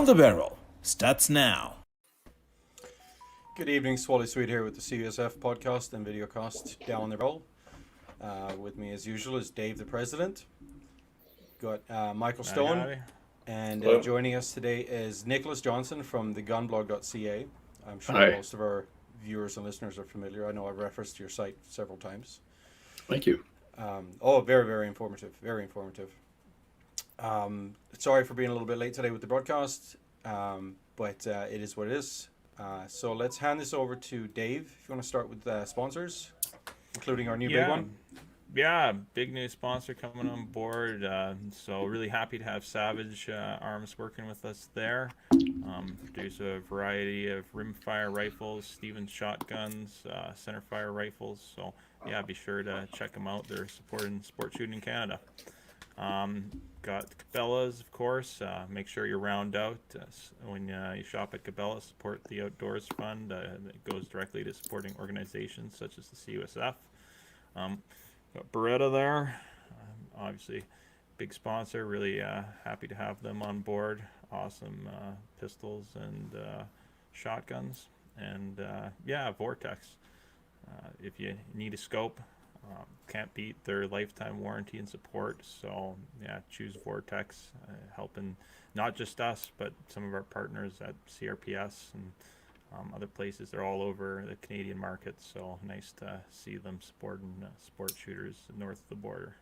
Down the Barrel starts now. Good evening, Swally Sweet here with the CUSF podcast and videocast Down the Barrel. With me as usual is Dave the President. Got Michael Stone. And joining us today is Nicolas Johnson from TheGunBlog.ca. I'm sure most of our viewers and listeners are familiar. I know I've referenced your site several times. Thank you. Very, very informative. Very informative. Sorry for being a little bit late today with the broadcast, but it is what it is. So let's hand this over to Dave. If you want to start with sponsors, including our new big one. Yeah, big new sponsor coming on board. So really happy to have Savage Arms working with us there. Produce a variety of rimfire rifles, Stevens shotguns, centerfire rifles. So yeah, be sure to check them out. They're supporting sport shooting in Canada. Got Cabela's, of course. Make sure you round out when you shop at Cabela. Support the Outdoors Fund. It goes directly to supporting organizations such as the CUSF. Got Beretta there. Obviously, big sponsor. Really happy to have them on board. Awesome pistols and shotguns. And Vortex. If you need a scope, can't beat their lifetime warranty and support. So yeah, choose Vortex, helping not just us but some of our partners at CRPS and other places. They're all over the Canadian market, so nice to see them supporting sport shooters north of the border.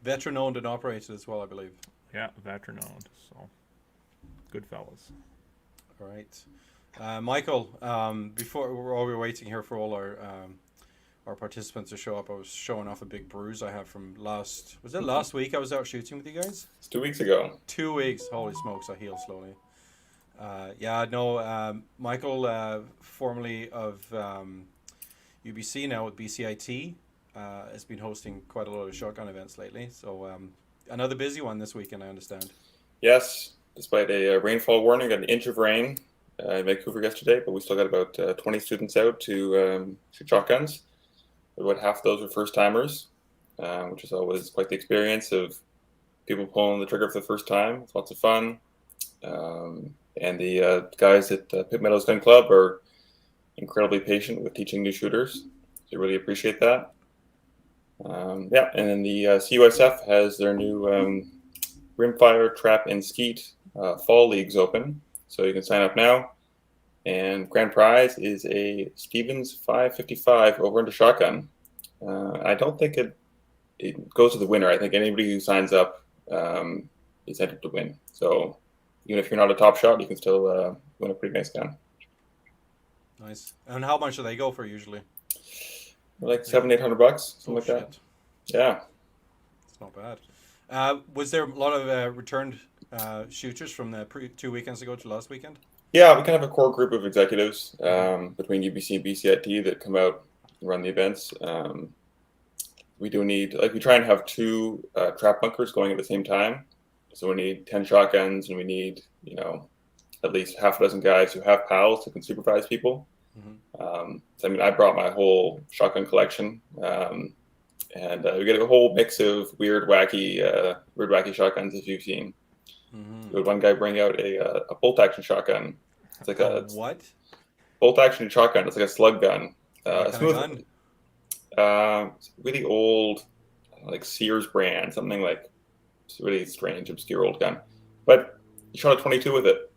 Veteran owned and operated as well, I believe. Yeah, veteran owned, so good fellas. All right, Michael, before we're waiting here for all our participants to show up, I was showing off a big bruise I have from last week I was out shooting with you guys? It's 2 weeks ago. 2 weeks. Holy smokes, I heal slowly. Michael, formerly of UBC, now with BCIT, has been hosting quite a lot of shotgun events lately. So another busy one this weekend, I understand. Yes, despite a rainfall warning, got an inch of rain in Vancouver yesterday, but we still got about 20 students out to shoot shotguns. About half of those were first-timers, which is always quite the experience of people pulling the trigger for the first time. It's lots of fun. And the guys at Pitt Meadows Gun Club are incredibly patient with teaching new shooters. So really appreciate that. And then the CUSF has their new rimfire, trap, and skeet fall leagues open. So you can sign up now. And grand prize is a Stevens 555 over under shotgun. I don't think it goes to the winner. I think anybody who signs up is entered to win. So even if you're not a top shot, you can still win a pretty nice gun. Nice. And how much do they go for usually? Like $700-800, something like that. Yeah. It's not bad. Was there a lot of returned shooters from the 2 weekends ago to last weekend? Yeah, we kind of have a core group of executives between UBC and BCIT that come out and run the events. We do need, we try and have 2 trap bunkers going at the same time. So we need 10 shotguns, and we need, at least half a dozen guys who have pals who can supervise people. Mm-hmm. I brought my whole shotgun collection, and we get a whole mix of weird, wacky shotguns, as you've seen. Mm-hmm. We had one guy bring out a bolt action shotgun. It's like a what? Bolt action shotgun. It's like a slug gun. What kind of gun? Really old, like Sears brand, something like. It's a really strange, obscure old gun, but you shot a 22 with it,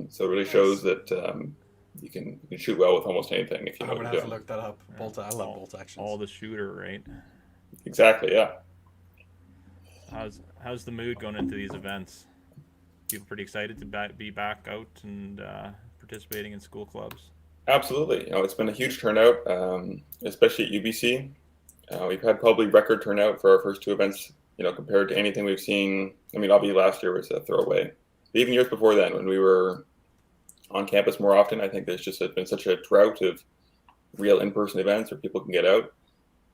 so it really shows that you can shoot well with almost anything if you know what to do. I'm gonna have to look that up. I love bolt actions. All the shooter, right? Exactly. Yeah. How's the mood going into these events? People pretty excited to be back out and participating in school clubs. Absolutely. It's been a huge turnout, especially at UBC. We've had probably record turnout for our first 2 events. Compared to anything we've seen. Obviously last year was a throwaway. But even years before then, when we were on campus more often, I think there's just been such a drought of real in-person events where people can get out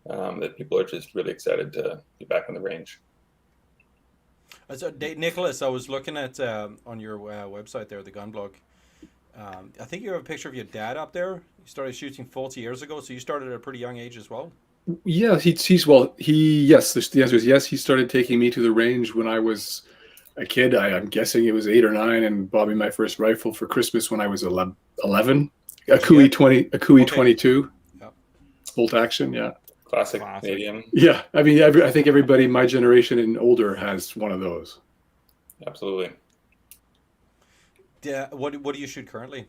that people are just really excited to be back on the range. So, Nicolas, I was looking at on your website there, the Gun Blog. I think you have a picture of your dad up there. You started shooting 40 years ago, so you started at a pretty young age as well. Yeah, yes. The answer is yes. He started taking me to the range when I was a kid. I'm guessing it was 8 or 9, and bought me my first rifle for Christmas when I was 11. A Kui 22, Yep. bolt action. Yeah. Classic Classic. Canadian. Yeah. I mean, I think everybody my generation and older has one of those. Absolutely. Yeah. What do you shoot currently?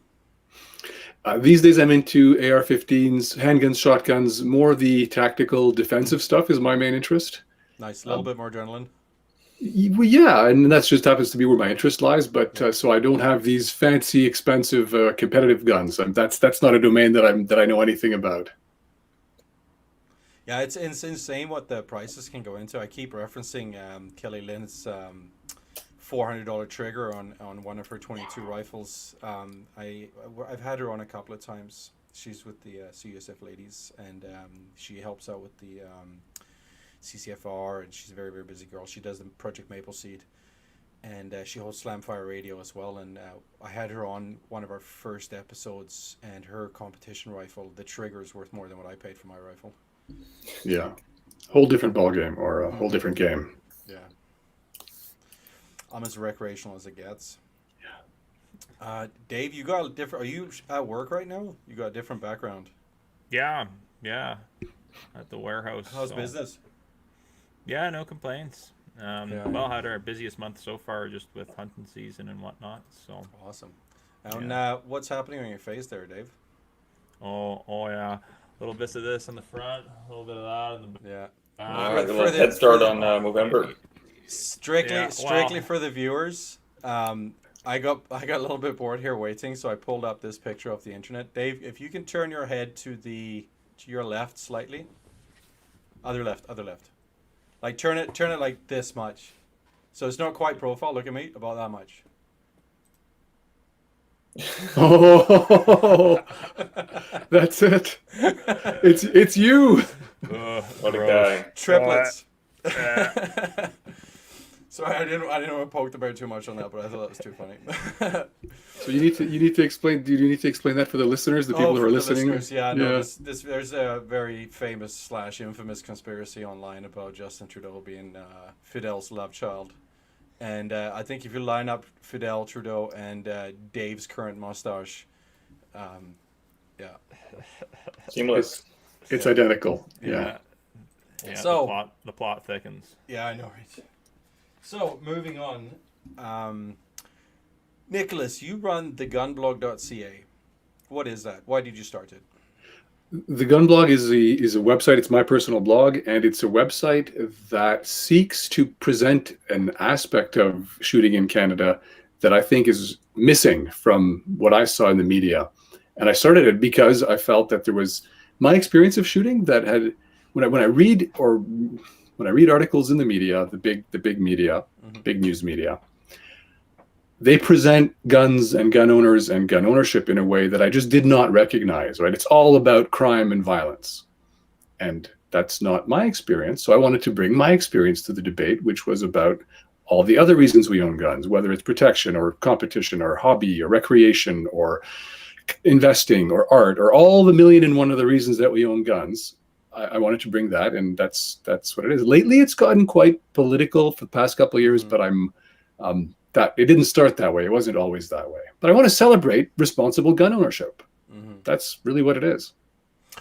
These days, I'm into AR-15s, handguns, shotguns. More the tactical defensive stuff is my main interest. Nice. A little bit more adrenaline. Well, yeah, and that just happens to be where my interest lies. But so I don't have these fancy, expensive, competitive guns. That's not a domain that I know anything about. Yeah, it's insane what the prices can go into. I keep referencing Kelly Lynn's $400 trigger on one of her 22 rifles. I've had her on a couple of times. She's with the CUSF ladies, and she helps out with the CCFR, and she's a very, very busy girl. She does the Project Maple Seed, and she holds Slamfire Radio as well. And I had her on one of our first episodes, and her competition rifle, the trigger is worth more than what I paid for my rifle. Yeah, whole different ball game, or a whole different game. Yeah. I'm as recreational as it gets. Yeah. Dave, you got a different. Are you at work right now? You got a different background. Yeah. At the warehouse. How's business? Yeah, no complaints. Yeah. Well, had our busiest month so far, just with hunting season and whatnot. So. Awesome. And what's happening on your face there, Dave? Oh yeah. A little bit of this on the front, a little bit of that. On the Yeah. A little head start on Movember. Strictly for the viewers. I got a little bit bored here waiting, so I pulled up this picture off the internet. Dave, if you can turn your head to your left slightly. Other left. Like turn it like this much. So it's not quite profile. Look at me, about that much. Oh, that's it. It's you. What a guy. Triplets. Sorry, I didn't want to poke the bear too much on that, but I thought that was too funny. So you need to explain. Do you need to explain that for the listeners, the people who are listening? There's a very famous / infamous conspiracy online about Justin Trudeau being Fidel's love child, and I think if you line up Fidel, Trudeau, and Dave's current mustache, Seamless. It's identical. Yeah. So the plot thickens. Yeah, I know, right? So moving on. Nicolas, you run TheGunBlog.ca. What is that? Why did you start it? The Gun Blog is a website. It's my personal blog, and it's a website that seeks to present an aspect of shooting in Canada that I think is missing from what I saw in the media. And I started it because I felt that there was my experience of shooting that had when I read articles in the media, the big media, big news media, they present guns and gun owners and gun ownership in a way that I just did not recognize, right? It's all about crime and violence. And that's not my experience. So I wanted to bring my experience to the debate, which was about all the other reasons we own guns, whether it's protection or competition or hobby or recreation or investing or art or all the million and one other reasons that we own guns. I wanted to bring that, and that's what it is. Lately, it's gotten quite political for the past couple of years, but that it didn't start that way. It wasn't always that way. But I want to celebrate responsible gun ownership. That's really what it is.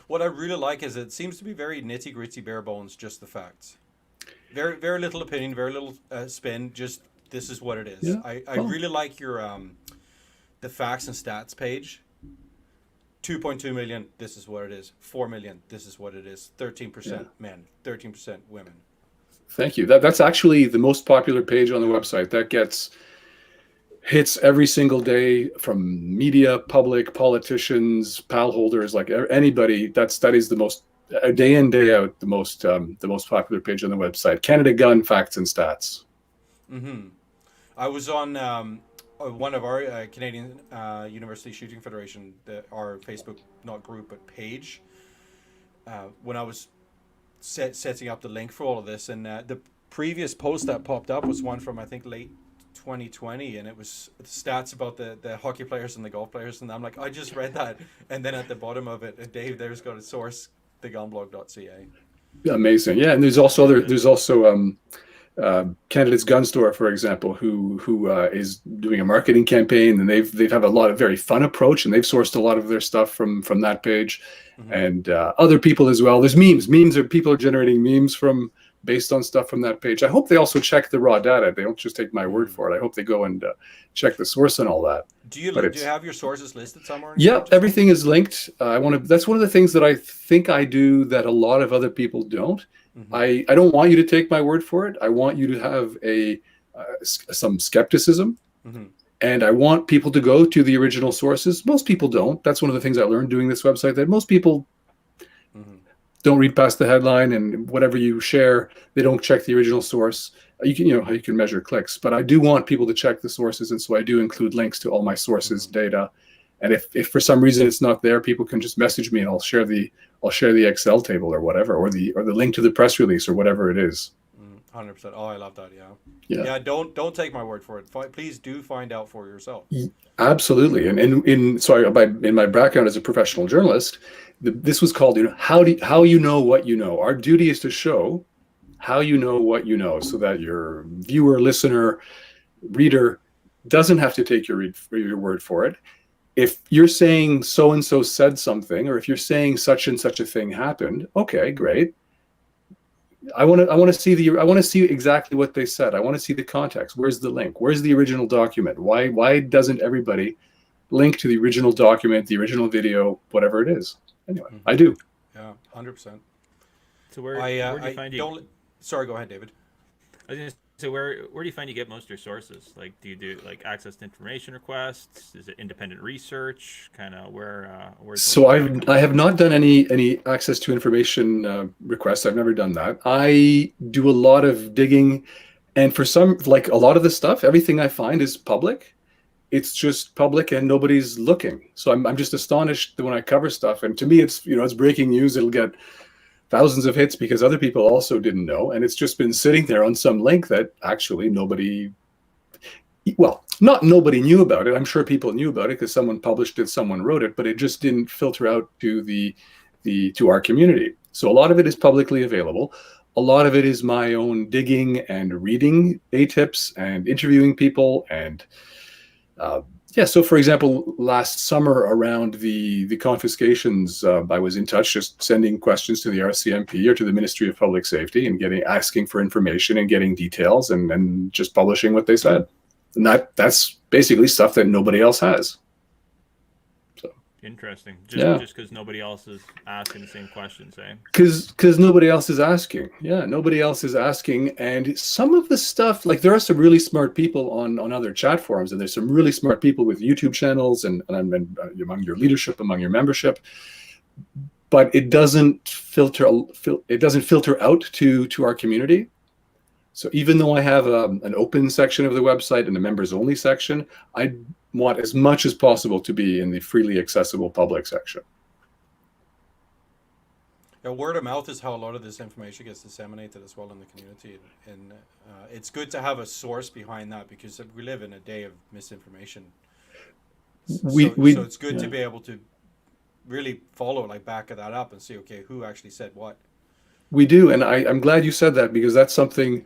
What I really like is it seems to be very nitty-gritty, bare bones, just the facts. Very, very little opinion, very little spin. Just this is what it is. Yeah. I really like your the facts and stats page. 2.2 million, this is what it is. 4 million, this is what it is. 13% men, 13% women. Thank you. That's actually the most popular page on the website. That gets hits every single day from media, public, politicians, PAL holders, like anybody. That is the most day in, day out, the most popular page on the website. Canada Gun Facts and Stats. I was on one of our Canadian University Shooting Federation, our Facebook, not group, but page, when I was setting up the link for all of this. And the previous post that popped up was one from, I think, late 2020. And it was stats about the hockey players and the golf players. And I'm like, I just read that. And then at the bottom of it, Dave there's got a source, TheGunBlog.ca. Yeah, amazing. Yeah, and there's also Canada's Gun Store, for example, who is doing a marketing campaign, and they've have a lot of very fun approach, and they've sourced a lot of their stuff from that page, and other people as well. There's memes. People are generating memes based on stuff from that page. I hope they also check the raw data. They don't just take my word for it. I hope they go and check the source and all that. Do you have your sources listed somewhere? Yeah, everything is linked. That's one of the things that I think I do that a lot of other people don't. I don't want you to take my word for it. I want you to have some skepticism, and I want people to go to the original sources. Most people don't. That's one of the things I learned doing this website, that most people don't read past the headline, and whatever you share, they don't check the original source. You know how you can measure clicks, but I do want people to check the sources, and so I do include links to all my sources data. And if for some reason it's not there, people can just message me, and I'll share the Excel table or whatever, or the link to the press release or whatever it is. 100%. Oh, I love that. Yeah. Don't take my word for it. Please do find out for yourself. Absolutely. And in my background as a professional journalist, this was called, how you know what you know. Our duty is to show how you know what you know, so that your viewer, listener, reader doesn't have to take your word for it. If you're saying so and so said something, or if you're saying such and such a thing happened, okay, great. I want to see exactly what they said. I want to see the context. Where's the link? Where's the original document? Why doesn't everybody link to the original document, the original video, whatever it is? Anyway, I do. Yeah, 100%. So where do you find Sorry, go ahead, David. I was going to say, where do you find you get most of your sources? Like, do you do like access to information requests? Is it independent research? Kind of where? So I have not done any access to information requests. I've never done that. I do a lot of digging, and for some, like a lot of the stuff, everything I find is public. It's just public and nobody's looking. So I'm just astonished that when I cover stuff, and to me it's breaking news. It'll get thousands of hits because other people also didn't know, and it's just been sitting there on some link that actually nobody knew about it. I'm sure people knew about it because someone published it, someone wrote it, but it just didn't filter out to to our community. So a lot of it is publicly available. A lot of it is my own digging and reading ATIPs and interviewing people. And so for example, last summer around the confiscations, I was in touch, just sending questions to the RCMP or to the Ministry of Public Safety and asking for information and getting details and just publishing what they said. And that's basically stuff that nobody else has. So interesting. Just because nobody else is asking the same questions, eh? Because nobody else is asking. Yeah, nobody else is asking. And some of the stuff, like there are some really smart people on other chat forums, and there's some really smart people with YouTube channels and among your leadership, among your membership. But it doesn't filter out to our community. So even though I have an open section of the website and a members only section, I want as much as possible to be in the freely accessible public section. Yeah, word of mouth is how a lot of this information gets disseminated as well in the community, and it's good to have a source behind that because we live in a day of misinformation. So it's good to be able to really follow, back that up and see, okay, who actually said what. We do, and I'm glad you said that because that's something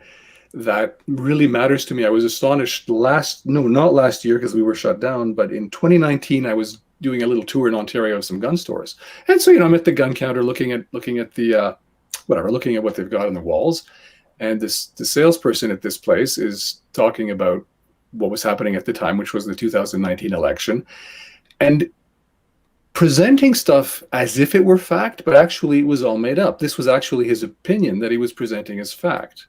that really matters to me. I was astonished not last year because we were shut down, but in 2019 I was doing a little tour in Ontario of some gun stores, and so I'm at the gun counter looking at what they've got on the walls, and the salesperson at this place is talking about what was happening at the time, which was the 2019 election, and presenting stuff as if it were fact, but actually it was all made up. This was actually his opinion that he was presenting as fact.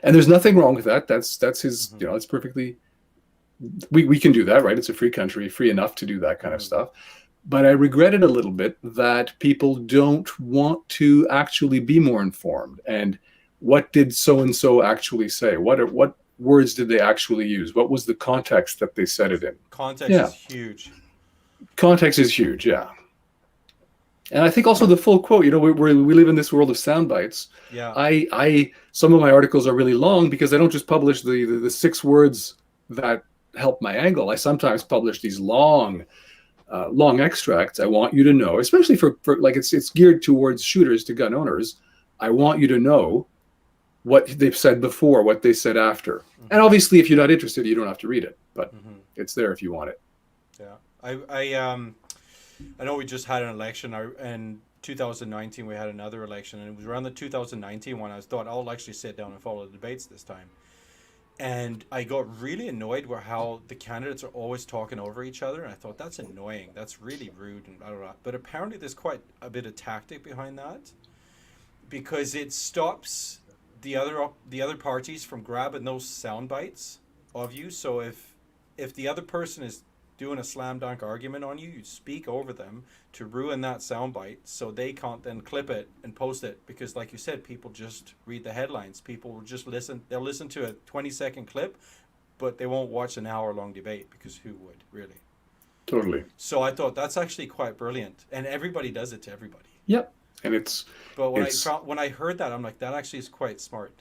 And there's nothing wrong with that. That's his, it's perfectly, we can do that, right? It's a free country, free enough to do that kind of stuff. But I regret it a little bit that people don't want to actually be more informed. And what did so-and-so actually say? What words did they actually use? What was the context that they said it in? Context is huge. Context is huge, yeah. And I think also the full quote, we live in this world of sound bites. Yeah. Some of my articles are really long because I don't just publish the 6 words that help my angle. I sometimes publish these long extracts. I want you to know, especially for it's geared towards shooters, to gun owners. I want you to know what they've said before, what they said after. And obviously, if you're not interested, you don't have to read it, but it's there if you want it. Yeah, I know we just had an election, and 2019 we had another election, and it was around the 2019 one I thought I'll actually sit down and follow the debates this time. And I got really annoyed with how the candidates are always talking over each other, and I thought that's annoying. That's really rude, and blah, blah, blah. But apparently there's quite a bit of tactic behind that, because it stops the other parties from grabbing those sound bites of you. So if the other person is doing a slam dunk argument on you, you speak over them to ruin that soundbite, so they can't then clip it and post it, because like you said, people just read the headlines. People will just listen. They'll listen to a 20-second clip, but they won't watch an hour-long debate, because who would really? Totally. So I thought that's actually quite brilliant, and everybody does it to everybody. Yep. And it's. But when I heard that, I'm like, that actually is quite smart.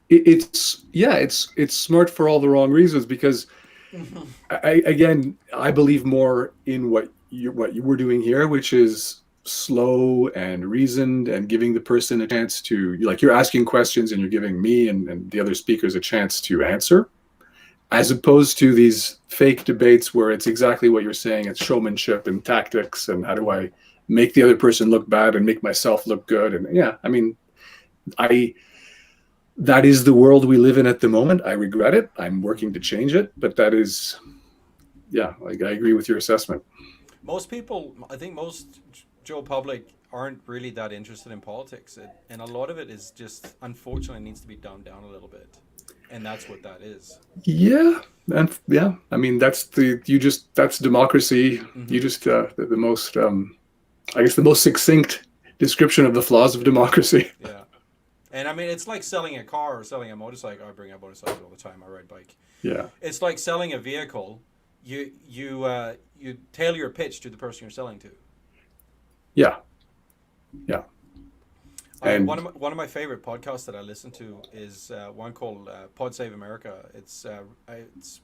It's smart for all the wrong reasons, because I believe more in what you were doing here, which is slow and reasoned and giving the person a chance to, like, you're asking questions and you're giving me and the other speakers a chance to answer, as opposed to these fake debates where it's exactly what you're saying. It's showmanship and tactics, and how do I make the other person look bad and make myself look good. And yeah, I mean, that is the world we live in at the moment. I regret it. I'm working to change it, but that is, yeah, like, I agree with your assessment. Most people, I think most Joe public aren't really that interested in politics, and a lot of it is just, unfortunately, needs to be dumbed down a little bit, and that's what that is. Yeah, and yeah, I mean, that's democracy. You just the most, I guess, the most succinct description of the flaws of democracy. Yeah. And I mean, it's like selling a car or selling a motorcycle. I bring up motorcycles all the time. I ride bike. Yeah. It's like selling a vehicle. You tailor your pitch to the person you're selling to. Yeah. Yeah. And one of my favorite podcasts that I listen to is one called Pod Save America. It's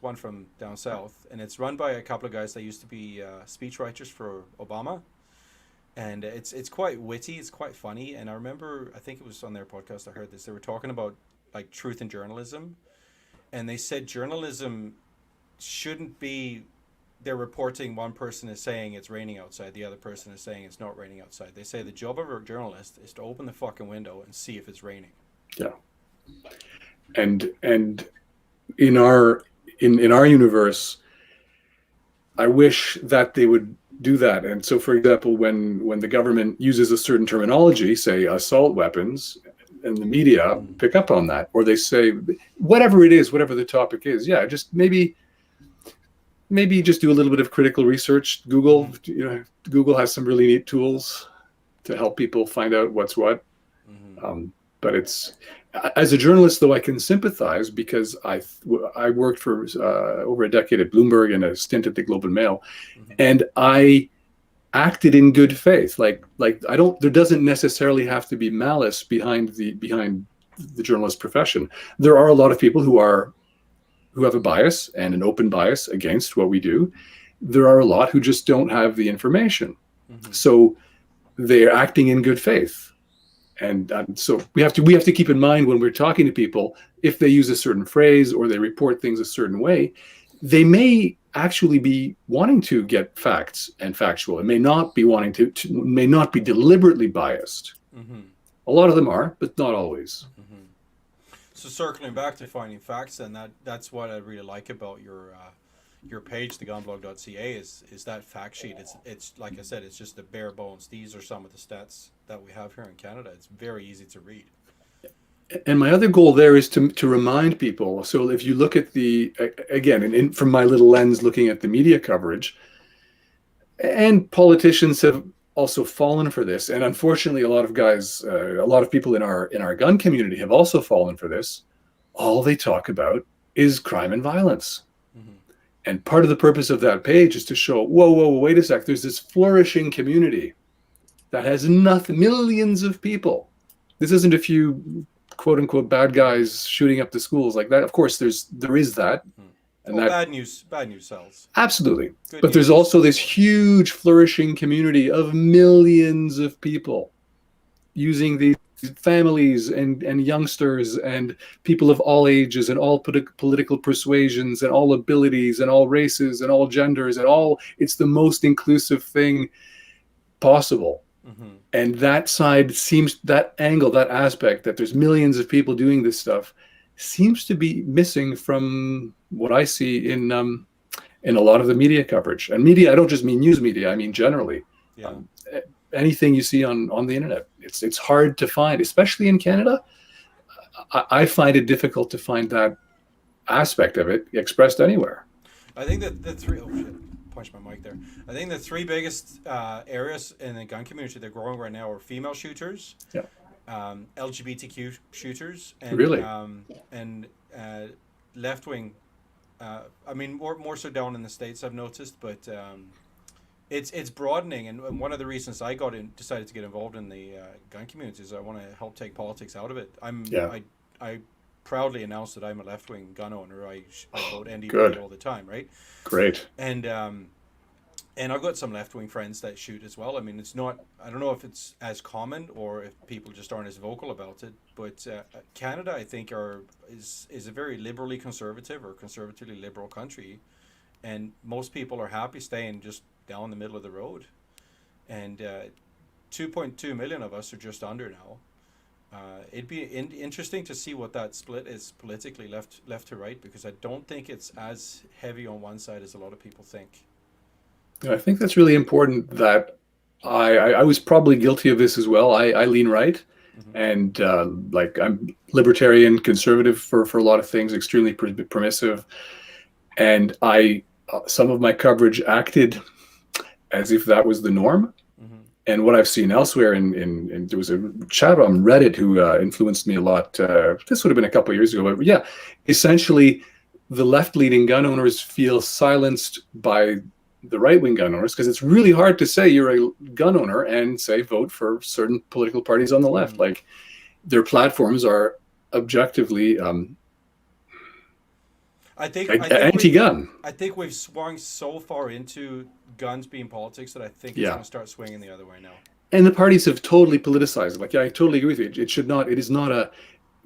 one from down south, and it's run by a couple of guys that used to be speechwriters for Obama. And it's quite witty, it's quite funny. And I remember, I think it was on their podcast I heard this, they were talking about, like, truth in journalism. And they said journalism shouldn't be, they're reporting one person is saying it's raining outside, the other person is saying it's not raining outside. They say the job of a journalist is to open the fucking window and see if it's raining. Yeah. And in our universe, I wish that they would do that. And so, for example, when the government uses a certain terminology, say assault weapons, and the media pick up on that, or they say whatever it is, whatever the topic is, yeah, just maybe just do a little bit of critical research. Google has some really neat tools to help people find out what's what. But it's, as a journalist, though, I can sympathize, because I worked for over a decade at Bloomberg and a stint at the Globe and Mail, and I acted in good faith. Like there doesn't necessarily have to be malice behind the journalist profession. There are a lot of people who have a bias and an open bias against what we do. There are a lot who just don't have the information, so they're acting in good faith. And so we have to keep in mind, when we're talking to people, if they use a certain phrase or they report things a certain way, they may actually be wanting to get facts and factual. It may not be wanting to may not be deliberately biased. A lot of them are, but not always. So circling back to finding facts, and that's what I really like about your page, TheGunBlog.ca, is that fact sheet. It's like I said, it's just the bare bones. These are some of the stats that we have here in Canada. It's very easy to read. And my other goal there is to remind people. So if you look at from my little lens, looking at the media coverage, and politicians have also fallen for this. And unfortunately, a lot of people in our gun community have also fallen for this. All they talk about is crime and violence. And part of the purpose of that page is to show, whoa, wait a sec. There's this flourishing community that has millions of people. This isn't a few quote unquote bad guys shooting up the schools like that. Of course, there is that. And bad news sells. Absolutely. But there's also this huge flourishing community of millions of people using these families and youngsters and people of all ages and all political persuasions and all abilities and all races and all genders and all. It's the most inclusive thing possible. Mm-hmm. And that side seems, that angle, that aspect, that there's millions of people doing this stuff, seems to be missing from what I see in a lot of the media coverage. And media, I don't just mean news media, I mean generally. Yeah. Anything you see on the internet, it's hard to find, especially in Canada. I find it difficult to find that aspect of it expressed anywhere. I think that the three, oh shit, punched my mic there. I think the three biggest areas in the gun community that are growing right now are female shooters, Yeah. LGBTQ shooters, and Really? left wing. I mean, more so down in the States, I've noticed, but it's broadening. And one of the reasons I decided to get involved in the gun community is I want to help take politics out of it. I proudly announce that I'm a left wing gun owner. I vote NDP Good. all the time, right? Great. And I've got some left-wing friends that shoot as well. I mean, it's not, I don't know if it's as common or if people just aren't as vocal about it, but Canada, I think, is a very liberally conservative or conservatively liberal country, and most people are happy staying just down the middle of the road. And 2.2 million of us are just under now. It'd be interesting to see what that split is politically, left to right, because I don't think it's as heavy on one side as a lot of people think. I think that's really important. That I was probably guilty of this as well. I lean right, Mm-hmm. and like I'm libertarian, conservative for a lot of things, extremely permissive, and some of my coverage acted as if that was the norm. Mm-hmm. And what I've seen elsewhere, in there was a chat on Reddit who influenced me a lot. This would have been a couple of years ago, but yeah, essentially, the left-leaning gun owners feel silenced by the right-wing gun owners, because it's really hard to say you're a gun owner and say vote for certain political parties on the left. Mm-hmm. Like, their platforms are objectively I think anti-gun. I think we've swung so far into guns being politics that I think it's Yeah. going to start swinging the other way now. And the parties have totally politicized it. Like, yeah, I totally agree with you. It should not. It is not a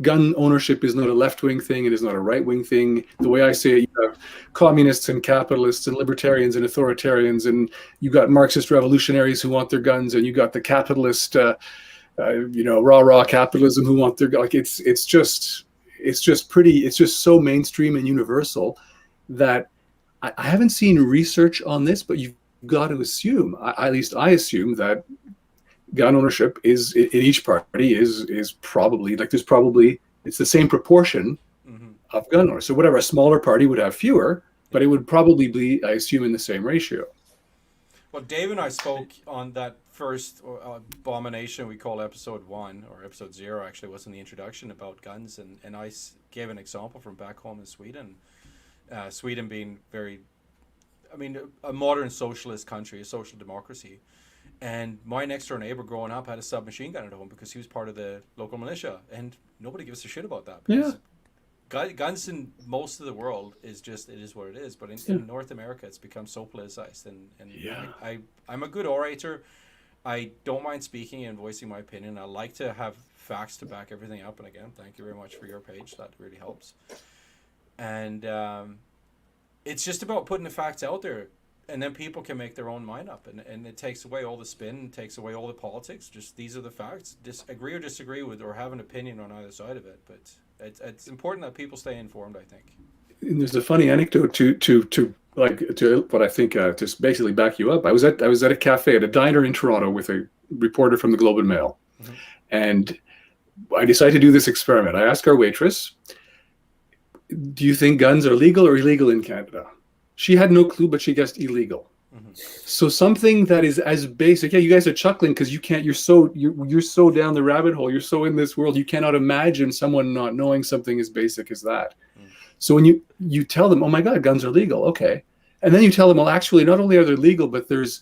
gun ownership is not a left-wing thing. It is not a right-wing thing. The way I say it, you have communists and capitalists and libertarians and authoritarians, and you got Marxist revolutionaries who want their guns, and you got the capitalist, rah capitalism who want their, like, it's just so mainstream and universal that I haven't seen research on this, but you've got to assume, at least I assume, that gun ownership is in each party is probably, like, it's the same proportion Mm-hmm. of gun owners. So whatever, a smaller party would have fewer, but it would probably be, I assume, in the same ratio. Well, Dave and I spoke on that first abomination we call episode 1, or episode 0 actually, was in the introduction, about guns, and I gave an example from back home in Sweden. Sweden being a modern socialist country, a social democracy. And my next door neighbor growing up had a submachine gun at home because he was part of the local militia, and nobody gives a shit about that. Because guns in most of the world it is what it is. But in North America, it's become so politicized. And I'm a good orator. I don't mind speaking and voicing my opinion. I like to have facts to back everything up. And again, thank you very much for your page. That really helps. And it's just about putting the facts out there. And then people can make their own mind up, and it takes away all the spin, takes away all the politics. Just, these are the facts. Agree or disagree with, or have an opinion on either side of it. But it's important that people stay informed, I think. And there's a funny anecdote to what I think to basically back you up. I was at a cafe, at a diner in Toronto, with a reporter from the Globe and Mail, Mm-hmm. and I decided to do this experiment. I asked our waitress, "Do you think guns are legal or illegal in Canada?" She had no clue, but she guessed illegal. Mm-hmm. So something that is as basic, you guys are chuckling because you can't, you're so down the rabbit hole, you're so in this world, you cannot imagine someone not knowing something as basic as that. Mm. So when you tell them, oh my God, guns are legal, okay. And then you tell them, well, actually, not only are they legal, but there's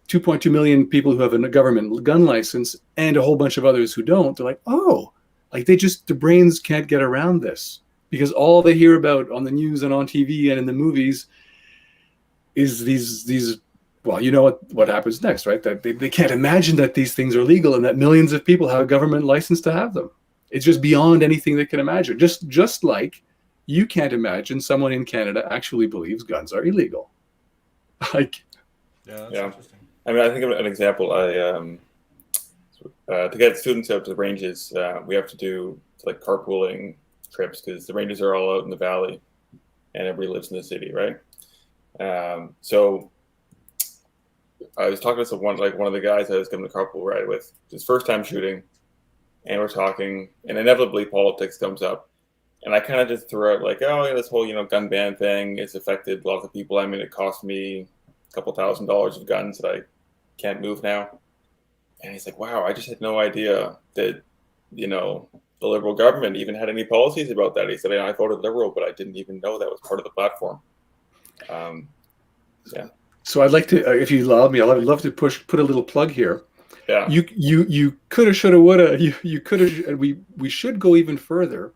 2.2 million people who have a government gun license and a whole bunch of others who don't. They're like, oh, like the brains can't get around this, because all they hear about on the news and on TV and in the movies is these well, you know what happens next, right? That they can't imagine that these things are legal and that millions of people have a government license to have them. It's just beyond anything they can imagine. Just like you can't imagine someone in Canada actually believes guns are illegal. Like, Yeah, that's Yeah. interesting. I mean, I think of an example. To get students out to the ranges, we have to do like carpooling trips because the ranges are all out in the valley, and everybody lives in the city, right? So I was talking to one of the guys I was giving a carpool ride with, his first time shooting, and we're talking, and inevitably politics comes up, and I kind of just threw out like, oh, yeah, this whole gun ban thing has affected lots of people. I mean, it cost me a couple $1,000s of guns that I can't move now. And he's like, wow, I just had no idea that, the Liberal government even had any policies about that. He said, I voted Liberal, but I didn't even know that was part of the platform. Yeah. so I'd like to, if you allow me, I'd love to put a little plug here. Yeah. You coulda, shoulda, woulda. You coulda. We should go even further,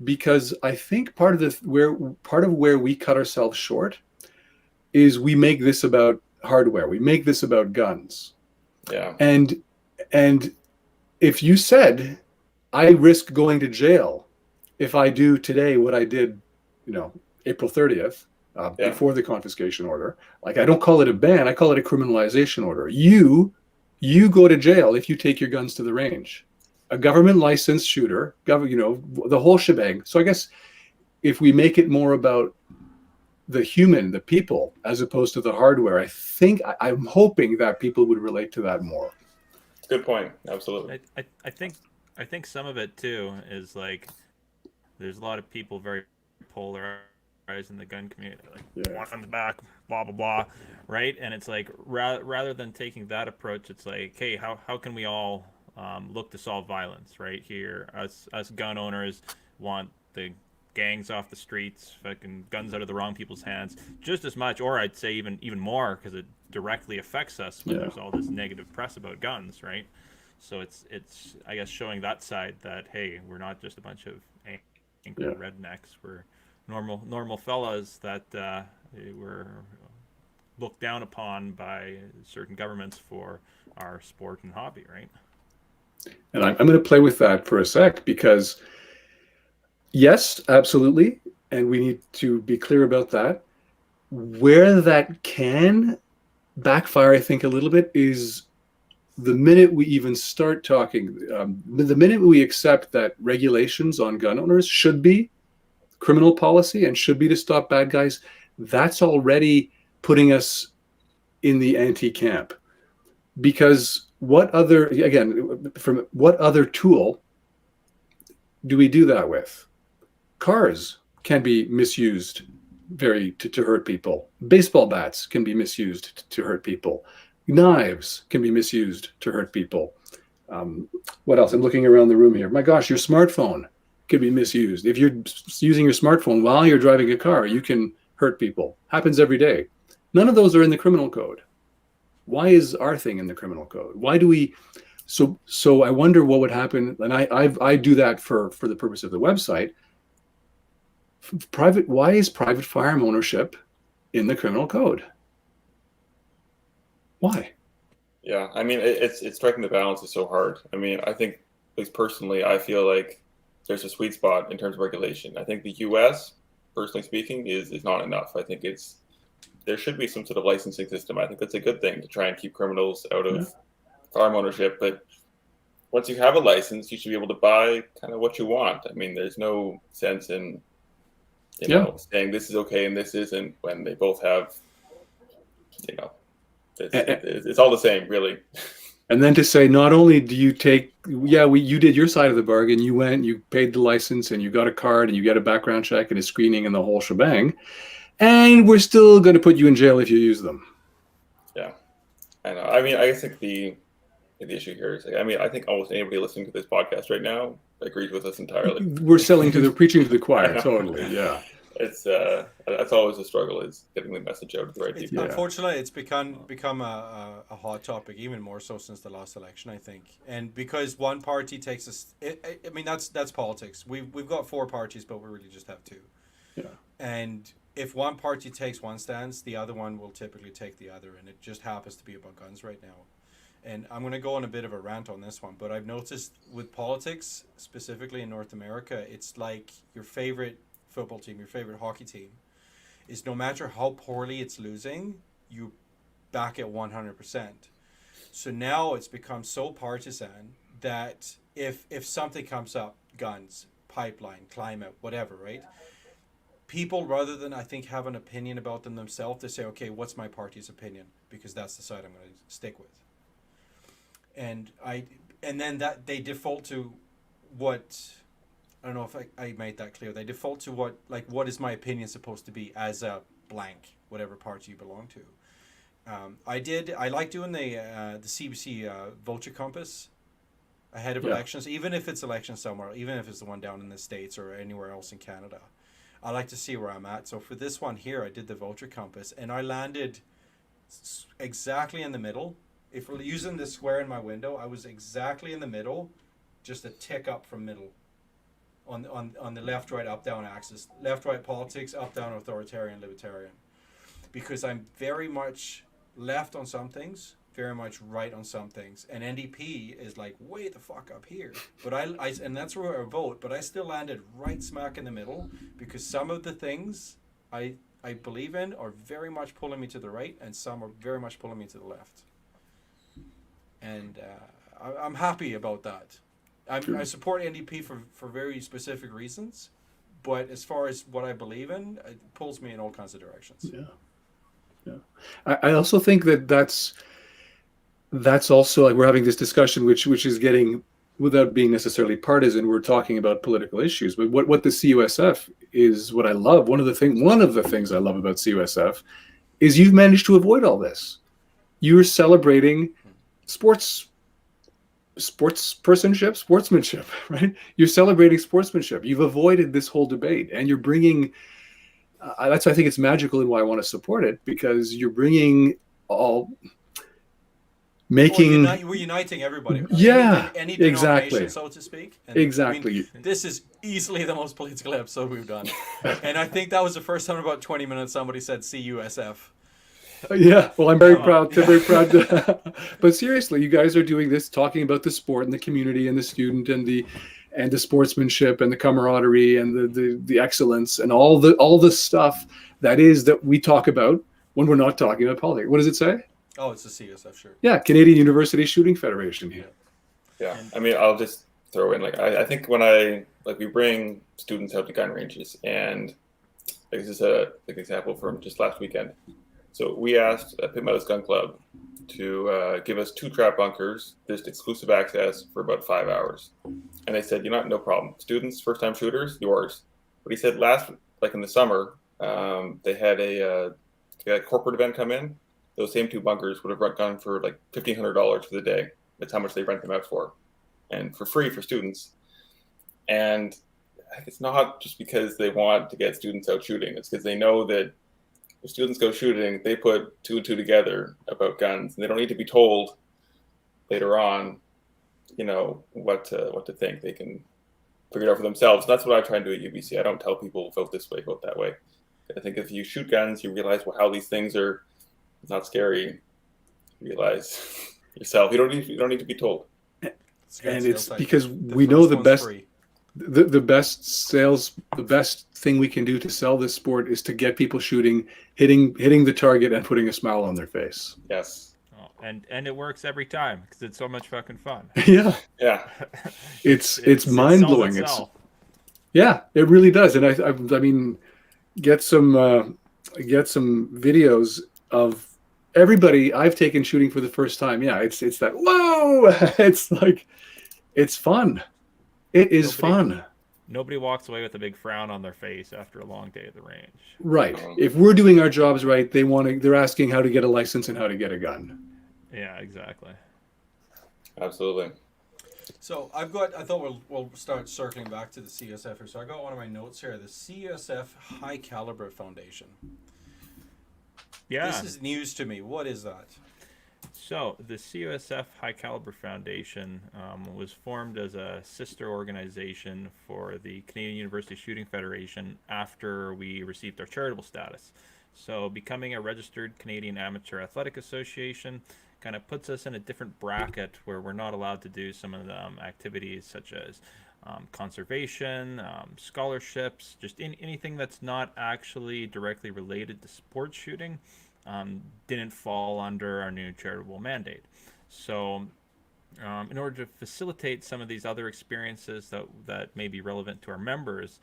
because I think part of where we cut ourselves short is we make this about hardware. We make this about guns. Yeah. And if you said, I risk going to jail if I do today what I did, April 30th, before the confiscation order, like, I don't call it a ban, I call it a criminalization order. You go to jail if you take your guns to the range. A government licensed shooter, the whole shebang. So I guess if we make it more about the human, the people, as opposed to the hardware, I'm hoping that people would relate to that more. Good point. Absolutely. I think some of it too is like there's a lot of people very polarized in the gun community, like weapons back, blah blah blah, right? And it's like rather than taking that approach, it's like, hey, how can we all look to solve violence, right? Here, us gun owners want the gangs off the streets, fucking guns out of the wrong people's hands, just as much, or I'd say even more, because it directly affects us when there's all this negative press about guns, right? So it's I guess showing that side that, hey, we're not just a bunch of angry rednecks, we're normal fellas that were looked down upon by certain governments for our sport and hobby, right? And I'm going to play with that for a sec, because yes, absolutely, and we need to be clear about that. Where that can backfire, I think, a little bit is the minute we even start talking, the minute we accept that regulations on gun owners should be criminal policy and should be to stop bad guys, that's already putting us in the anti-camp. Because what other tool do we do that with? Cars can be misused to hurt people. Baseball bats can be misused to hurt people. Knives can be misused to hurt people. What else? I'm looking around the room here. My gosh, your smartphone could be misused. If you're using your smartphone while you're driving a car, you can hurt people. Happens every day. None of those are in the criminal code. Why is our thing in the criminal code? Why do we? So I wonder what would happen. And I do that for the purpose of the website. Why is private firearm ownership in the criminal code? Why? Yeah, I mean, it's striking the balance is so hard. I mean, I think, at least personally, I feel like there's a sweet spot in terms of regulation. I think the U.S., personally speaking, is not enough. I think there should be some sort of licensing system. I think that's a good thing to try and keep criminals out of firearm ownership. But once you have a license, you should be able to buy kind of what you want. I mean, there's no sense in saying this is okay and this isn't, when they both have, it's all the same, really. And then to say, not only do you take, you did your side of the bargain, you went, you paid the license, and you got a card, and you get a background check and a screening and the whole shebang, and we're still going to put you in jail if you use them. Yeah, I know. I mean, I think the issue here is, I think almost anybody listening to this podcast right now agrees with us entirely. We're preaching to the choir, totally. Yeah. It's that's always a struggle, is getting the message out to the right people. Unfortunately, it's become a hot topic, even more so since the last election, I think. And because one party takes us, I mean, that's politics. We've got 4 parties, but we really just have 2. Yeah. And if one party takes one stance, the other one will typically take the other, and it just happens to be about guns right now. And I'm going to go on a bit of a rant on this one, but I've noticed with politics, specifically in North America, it's like your favorite football team, your favorite hockey team, is no matter how poorly it's losing, you back it 100%. So now it's become so partisan that if something comes up, guns, pipeline, climate, whatever, right? People, rather than, I think, have an opinion about them themselves, they say, okay, what's my party's opinion? Because that's the side I'm going to stick with. And then that they default to what, I don't know if I made that clear. They default to what is my opinion supposed to be as a blank, whatever party you belong to. I like doing the CBC Vulture Compass ahead of elections, even if it's election somewhere, even if it's the one down in the States or anywhere else in Canada. I like to see where I'm at. So for this one here, I did the Vulture Compass, and I landed exactly in the middle. If we're using the square in my window, I was exactly in the middle, just a tick up from middle on the left, right, up, down axis. Left, right politics, up, down authoritarian, libertarian. Because I'm very much left on some things, very much right on some things. And NDP is like way the fuck up here. But I and that's where I vote, but I still landed right smack in the middle because some of the things I believe in are very much pulling me to the right, and some are very much pulling me to the left. And I'm happy about that. I support NDP for very specific reasons, but as far as what I believe in, it pulls me in all kinds of directions. Yeah. I also think that's also, like, we're having this discussion, which is getting, without being necessarily partisan, we're talking about political issues. But what the CUSF is, what I love, one of the things I love about CUSF is you've managed to avoid all this. You're celebrating sportsmanship, right? You're celebrating sportsmanship. You've avoided this whole debate, and you're bringing. That's why I think it's magical, and why I want to support it, because you're bringing all. Making we're uniting everybody. Yeah, any exactly, so to speak. And exactly. I mean, this is easily the most political episode we've done, and I think that was the first time in about 20 minutes somebody said CUSF. Yeah, well, I'm very proud. But seriously, you guys are doing this, talking about the sport and the community and the student and the sportsmanship and the camaraderie and the excellence and all the stuff that we talk about when we're not talking about politics. What does it say? Oh, it's a CSF shirt. Yeah, Canadian University Shooting Federation. Yeah. I mean, I'll just throw in, like, I think when we bring students out to gun ranges, and like, this is an example from just last weekend. So we asked Pitt Meadows Gun Club to give us 2 trap bunkers, just exclusive access for about 5 hours. And they said, no problem. Students, first-time shooters, yours. But he said in the summer, they had a corporate event come in. Those same 2 bunkers would have gone for like $1,500 for the day. That's how much they rent them out for. And for free for students. And it's not just because they want to get students out shooting. It's because they know that if students go shooting, they put 2 and 2 together about guns. And they don't need to be told later on, what to think. They can figure it out for themselves. That's what I try and do at UBC. I don't tell people vote this way, vote that way. I think if you shoot guns, you realize how these things are. It's not scary. You realize yourself. You don't need to be told. And it's because we know the best. The best thing we can do to sell this sport is to get people shooting, hitting the target, and putting a smile on their face. Yes. Oh, and it works every time because it's so much fucking fun. Yeah. It's mind blowing. It really does. And I mean, get some videos of everybody I've taken shooting for the first time. Yeah, it's that whoa. It's like, it's fun. It is fun. Nobody walks away with a big frown on their face after a long day at the range. Right. If we're doing our jobs right, they're asking how to get a license and how to get a gun. Yeah, exactly. Absolutely. So I thought we'll start circling back to the CUSF here. So I got one of my notes here, the CUSF High Calibre Foundation. Yeah. This is news to me. What is that? So the CUSF High Calibre Foundation was formed as a sister organization for the Canadian University Shooting Federation after we received our charitable status. So becoming a registered Canadian Amateur Athletic Association kind of puts us in a different bracket where we're not allowed to do some of the activities such as conservation, scholarships, just anything that's not actually directly related to sports shooting. Didn't fall under our new charitable mandate. So in order to facilitate some of these other experiences that may be relevant to our members,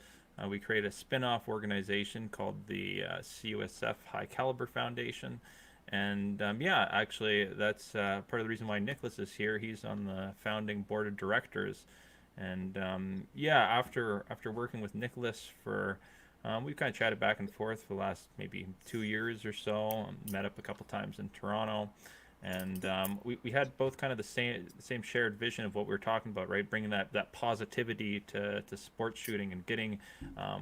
we created a spin-off organization called the CUSF High Calibre Foundation. And yeah, actually, that's part of the reason why Nicolas is here. He's on the founding board of directors. And yeah, after working with Nicolas for we've kind of chatted back and forth for the last maybe 2 years or so. Met up a couple times in Toronto, and we had both kind of the same shared vision of what we were talking about, right? Bringing that positivity to sports shooting and getting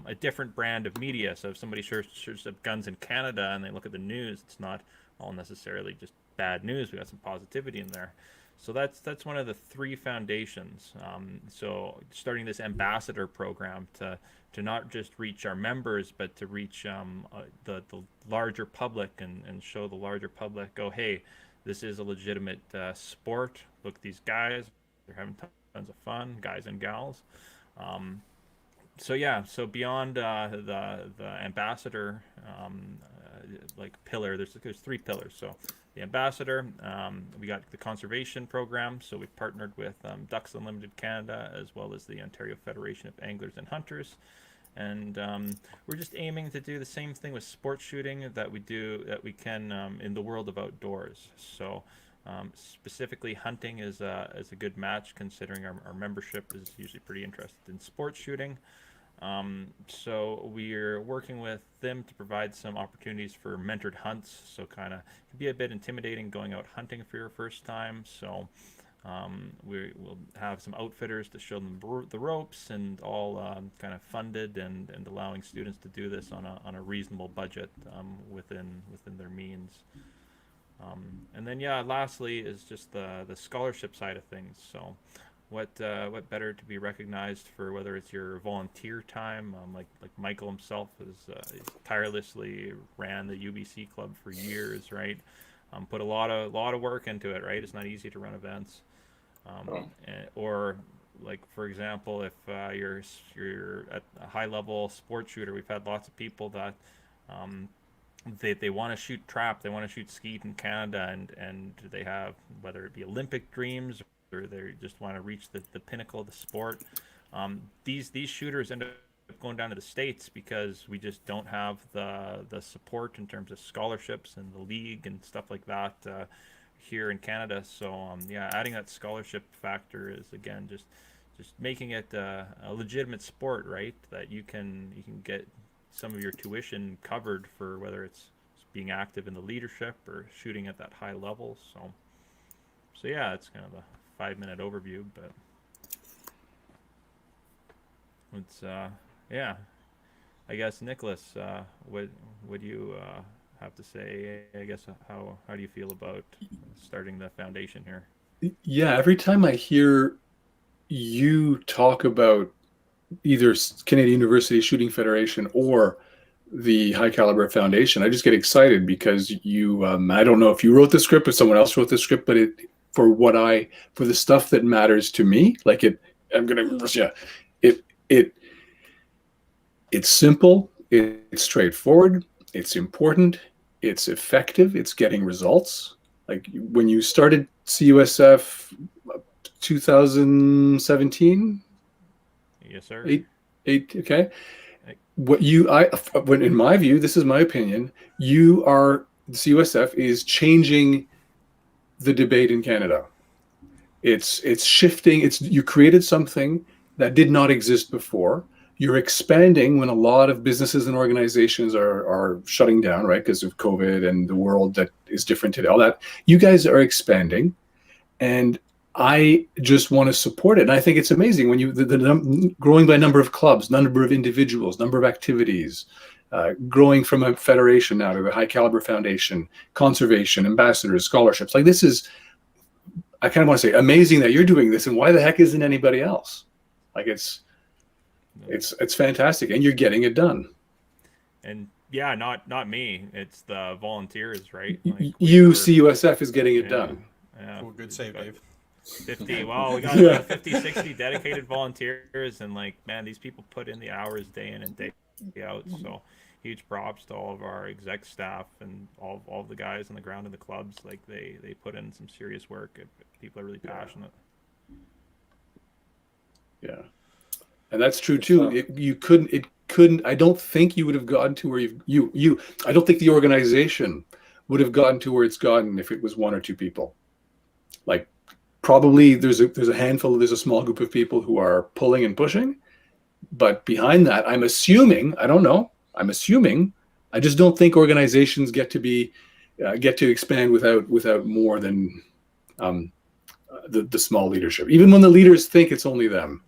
a different brand of media. So if somebody searches up guns in Canada and they look at the news, it's not all necessarily just bad news. We got some positivity in there. So that's one of the 3 foundations. So starting this ambassador program to not just reach our members, but to reach the larger public and show the larger public, oh, hey, this is a legitimate sport. Look, these guys, they're having tons of fun, guys and gals. So yeah, so beyond the ambassador like pillar, there's 3 pillars. So the ambassador, we got the conservation program, so we've partnered with Ducks Unlimited Canada as well as the Ontario Federation of Anglers and Hunters, and we're just aiming to do the same thing with sports shooting that we can in the world of outdoors. So specifically hunting is a good match, considering our membership is usually pretty interested in sports shooting. So we're working with them to provide some opportunities for mentored hunts. So kind of can be a bit intimidating going out hunting for your first time. So we will have some outfitters to show them the ropes, and all kind of funded and allowing students to do this on a reasonable budget within their means. And then yeah, lastly is just the scholarship side of things. So what better to be recognized for whether it's your volunteer time, like Michael himself has tirelessly ran the UBC club for years, right? Put a lot of work into it, right? It's not easy to run events, or like for example, if you're at a high level sports shooter, we've had lots of people that they want to shoot trap, they want to shoot skeet in Canada, and they have, whether it be Olympic dreams or they just want to reach the pinnacle of the sport. These shooters end up going down to the States because we just don't have the support in terms of scholarships and the league and stuff like that here in Canada. So yeah, adding that scholarship factor is again just making it a legitimate sport, right? That you can get some of your tuition covered for whether it's being active in the leadership or shooting at that high level. So yeah, it's kind of a 5-minute overview, but it's yeah, I guess Nicolas, what do you have to say? I guess how do you feel about starting the foundation here? Yeah, every time I hear you talk about either Canadian University Shooting Federation or the High Calibre Foundation, I just get excited because you I don't know if you wrote the script or someone else wrote the script, but for the stuff that matters to me, like it's simple, it's straightforward, it's important, it's effective, it's getting results. Like when you started CUSF 2017. Yes, sir. Eight. Okay. When in my view, this is my opinion, CUSF is changing the debate in Canada. It's shifting. You created something that did not exist before. You're expanding when a lot of businesses and organizations are shutting down, right? Because of COVID and the world that is different today. All that. You guys are expanding, and I just want to support it. And I think it's amazing when growing by number of clubs, number of individuals, number of activities, growing from a federation now to the High Calibre Foundation, conservation, ambassadors, scholarships. Like this is, I kind of want to say, amazing that you're doing this, and why the heck isn't anybody else? Like it's fantastic, and you're getting it done. And yeah, not me. It's the volunteers, right? Like CUSF is getting it done. Yeah. Cool, good save, Dave. 50. Well, we got 50, 60 dedicated volunteers, and like, man, these people put in the hours day in and day out. So huge props to all of our exec staff and all the guys on the ground in the clubs. Like they put in some serious work. People are really passionate. Yeah, and that's true too. It couldn't. I don't think you would have gotten to where you. I don't think the organization would have gotten to where it's gotten if it was one or two people. Like probably there's a handful. There's a small group of people who are pulling and pushing, but behind that, I'm assuming. I don't know. I'm assuming. I just don't think organizations get to expand without more than the small leadership. Even when the leaders think it's only them.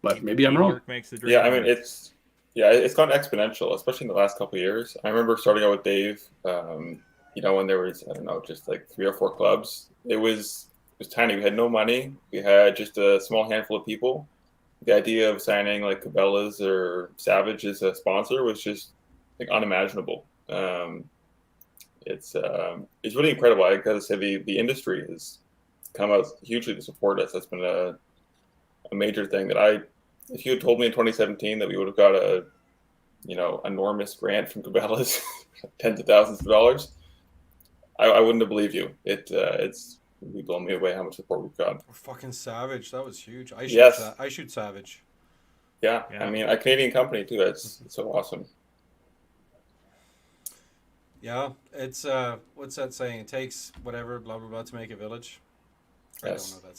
But maybe I'm wrong. Makes the dream Yeah, I mean it's gone exponential, especially in the last couple of years. I remember starting out with Dave. When there was, I don't know, just like 3 or 4 clubs. It was tiny. We had no money. We had just a small handful of people. The idea of signing like Cabela's or Savage as a sponsor was just like unimaginable. It's really incredible. I gotta say the industry has come out hugely to support us. That's been a major thing that if you had told me in 2017 that we would have got a enormous grant from Cabela's, tens of thousands of dollars, I wouldn't have believed you. It's really blown me away how much support we've got. Fucking Savage, that was huge. I shoot Savage. Yeah, I mean a Canadian company too. It's so awesome. Yeah, it's what's that saying? It takes whatever blah blah blah to make a village. Yes. I don't know that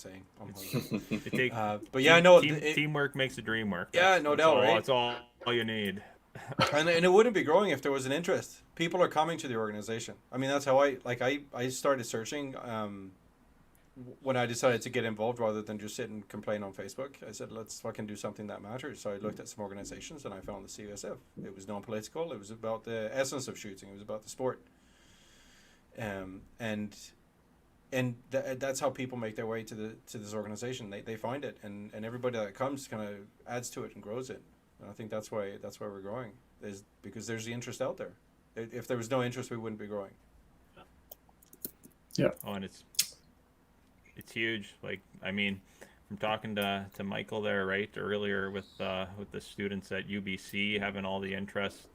saying. But yeah, I know teamwork makes the dream work. Yeah, no doubt, right? That's all you need. and it wouldn't be growing if there was an interest. People are coming to the organization. I mean, that's how I started searching when I decided to get involved rather than just sit and complain on Facebook. I said, let's fucking do something that matters. So I looked at some organizations and I found the CUSF. It was non-political. It was about the essence of shooting. It was about the sport. That's how people make their way to this organization. They find it, and everybody that comes kind of adds to it and grows it. And I think that's why we're growing, is because there's the interest out there. If there was no interest, we wouldn't be growing. Yeah. Oh, and it's huge. Like, I mean, from talking to Michael there right earlier with the students at UBC having all the interest,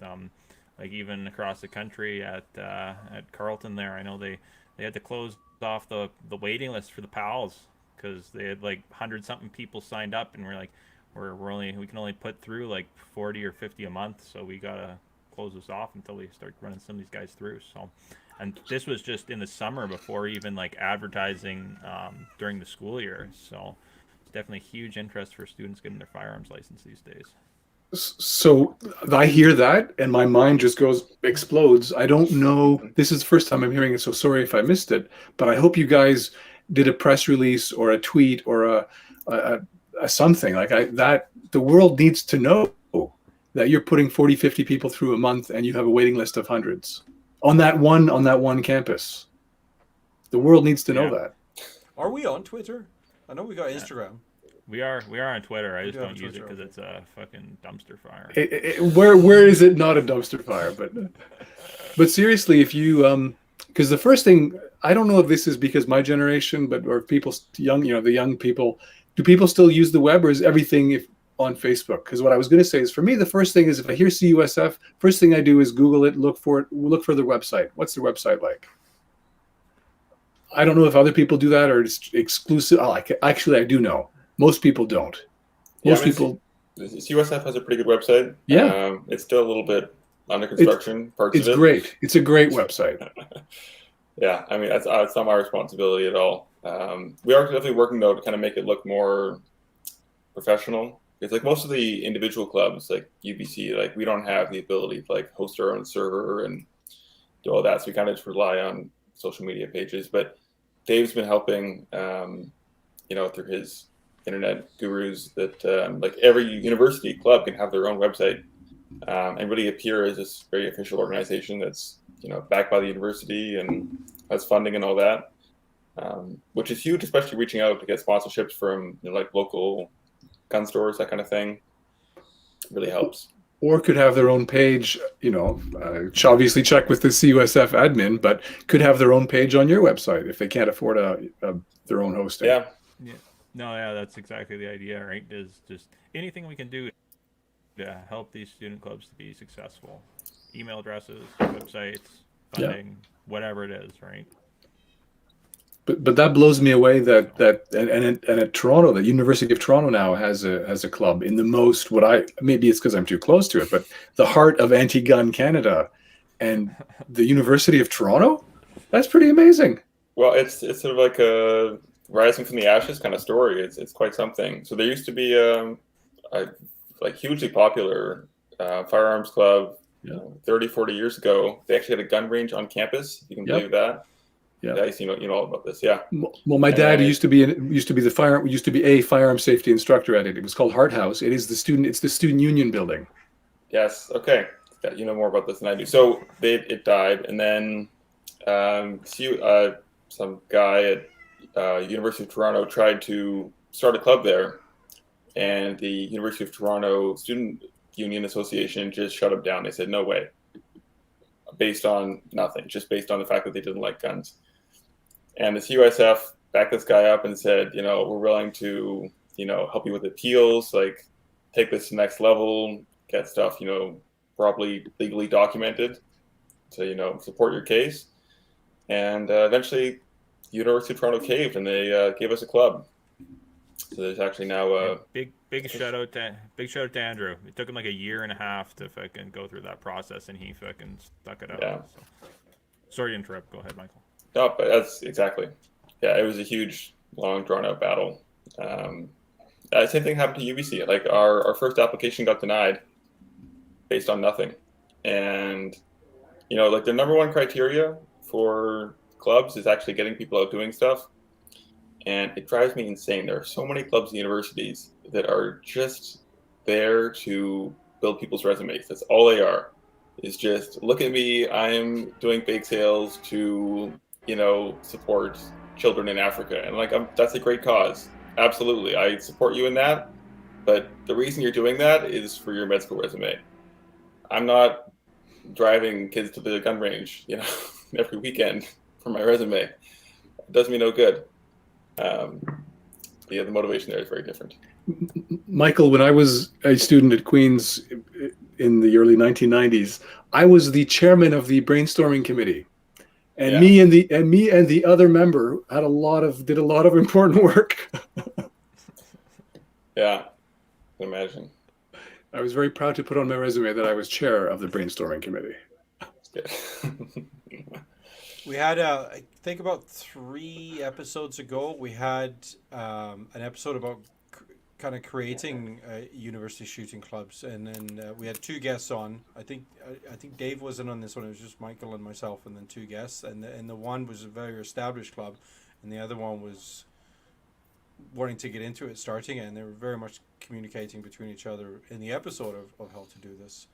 like even across the country at Carleton there, I know they had to close off the waiting list for the PALs because they had like 100-something people signed up, and we're like, we can only put through like 40 or 50 a month, so we gotta close this off until we start running some of these guys through. So, and this was just in the summer before even like advertising during the school year. So it's definitely huge interest for students getting their firearms license these days. So I hear that and my mind just explodes. I don't know. This is the first time I'm hearing it, so sorry if I missed it. But I hope you guys did a press release or a tweet or a something like that. The world needs to know that you're putting 40, 50 people through a month and you have a waiting list of hundreds on that one campus. The world needs to know that. Are we on Twitter? I know we got Instagram. We are on Twitter. I just don't use it because it's a fucking dumpster fire. Where is it not a dumpster fire? But seriously, if you because the first thing, I don't know if this is because my generation, or people the young people, do people still use the web, or is everything on Facebook? Because what I was going to say is, for me, the first thing is, if I hear CUSF, first thing I do is Google it, look for their website. What's their website like? I don't know if other people do that or it's exclusive. Actually, I do know. Most people don't. People. CUSF has a pretty good website. Yeah. It's still a little bit under construction. It's great. It's a great website. Yeah, I mean, it's not my responsibility at all. We are definitely working, though, to kind of make it look more professional. It's like most of the individual clubs, like UBC, like we don't have the ability to like host our own server and do all that. So we kind of just rely on social media pages. But Dave's been helping, through his internet gurus that like every university club can have their own website. and really appear as this very official organization that's backed by the university and has funding and all that, which is huge, especially reaching out to get sponsorships from like local gun stores, that kind of thing. Really helps. Or could have their own page, obviously check with the CUSF admin, but could have their own page on your website if they can't afford their own hosting. Yeah. No, yeah, that's exactly the idea, right? Is just anything we can do to help these student clubs to be successful. Email addresses, websites, funding, whatever it is, right? But that blows me away that at Toronto, the University of Toronto now has a club in the most, maybe it's because I'm too close to it, but the heart of anti-gun Canada, and the University of Toronto, that's pretty amazing. Well, it's sort of like a rising from the ashes kind of story. It's quite something. So there used to be a like hugely popular firearms club 30, 40 years ago. They actually had a gun range on campus. You can believe that. Yeah, you know all about this. Yeah. Well, my dad used to be a firearm safety instructor at it. It was called Hart House. It's the student union building. Yes. Okay. Yeah, you know more about this than I do. So it died, and then some guy at University of Toronto tried to start a club there, and the University of Toronto Student Union Association just shut him down. They said no way, based on nothing, just based on the fact that they didn't like guns. And the CUSF backed this guy up and said, we're willing to, help you with appeals, like take this to the next level, get stuff, properly legally documented to, support your case. And eventually, University of Toronto caved, and they gave us a club. So there's actually now a big shout out to Andrew. It took him like a year and a half to fucking go through that process, and he fucking stuck it out. Yeah. So. Sorry to interrupt. Go ahead, Michael. No, but that's exactly. Yeah, it was a huge, long, drawn-out battle. Same thing happened to UBC. Like our first application got denied based on nothing, and like the number one criteria for clubs is actually getting people out doing stuff, and it drives me insane. There are so many clubs and universities that are just there to build people's resumes. That's all they are. Is just look at me. I'm doing bake sales to support children in Africa, and that's a great cause. Absolutely, I support you in that. But the reason you're doing that is for your med school resume. I'm not driving kids to the gun range, every weekend for my resume. It does me no good. The motivation there is very different. Michael, when I was a student at Queen's in the early 1990s, I was the chairman of the brainstorming committee, and me and the other member did a lot of important work. Yeah, I can imagine. I was very proud to put on my resume that I was chair of the brainstorming committee. We had, I think about 3 episodes ago, we had an episode about kind of creating university shooting clubs, and then we had 2 guests on. I think Dave wasn't on this one. It was just Michael and myself, and then 2 guests. And the one was a very established club, and the other one was wanting to get into it, starting it, and they were very much communicating between each other in the episode of how to do this.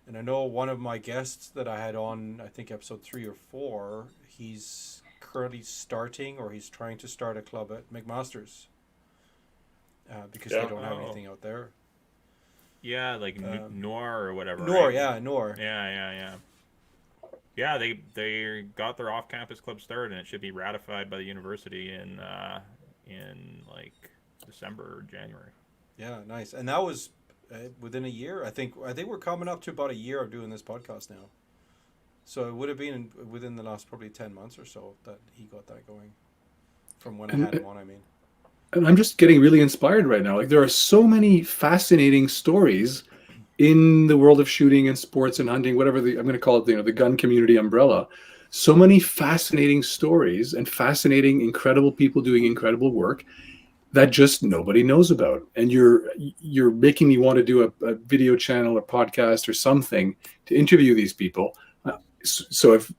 And I know one of my guests that I had on, I think episode 3 or 4, he's currently starting, or he's trying to start a club at McMaster's. Because they don't have anything out there. Yeah, like Noir or whatever. Noir, right? yeah, Noir. Yeah. Yeah, they got their off-campus club started, and it should be ratified by the university in like December or January. Yeah, nice. And that was within a year. I think we're coming up to about a year of doing this podcast now. So it would have been within the last probably 10 months or so that he got that going. From when I had him on, I mean. And I'm just getting really inspired right now. Like, there are so many fascinating stories in the world of shooting and sports and hunting, whatever I'm going to call it, the gun community umbrella. So many fascinating stories and fascinating, incredible people doing incredible work that just nobody knows about. And you're making me want to do a video channel or podcast or something to interview these people. So if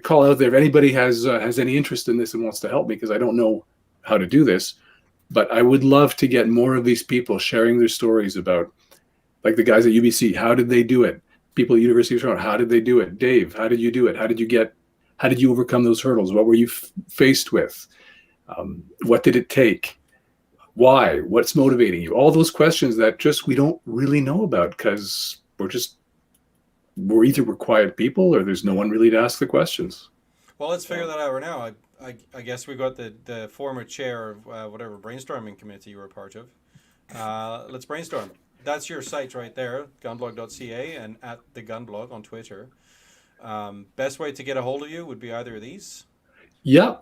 call out there, if anybody has any interest in this and wants to help me, because I don't know how to do this, but I would love to get more of these people sharing their stories about Like the guys at UBC, how did they do it? People at University of Toronto, how did they do it? Dave, how did you do it? How did you overcome those hurdles? What were you faced with? What did it take? Why? What's motivating you? All those questions that just we don't really know about because we're either we're quiet people or there's no one really to ask the questions. Well, let's figure that out right now. I guess we got the former chair of whatever brainstorming committee you were a part of. Let's brainstorm. That's your site right there, TheGunBlog.ca and at TheGunBlog on Twitter. Best way to get a hold of you would be either of these. Yeah.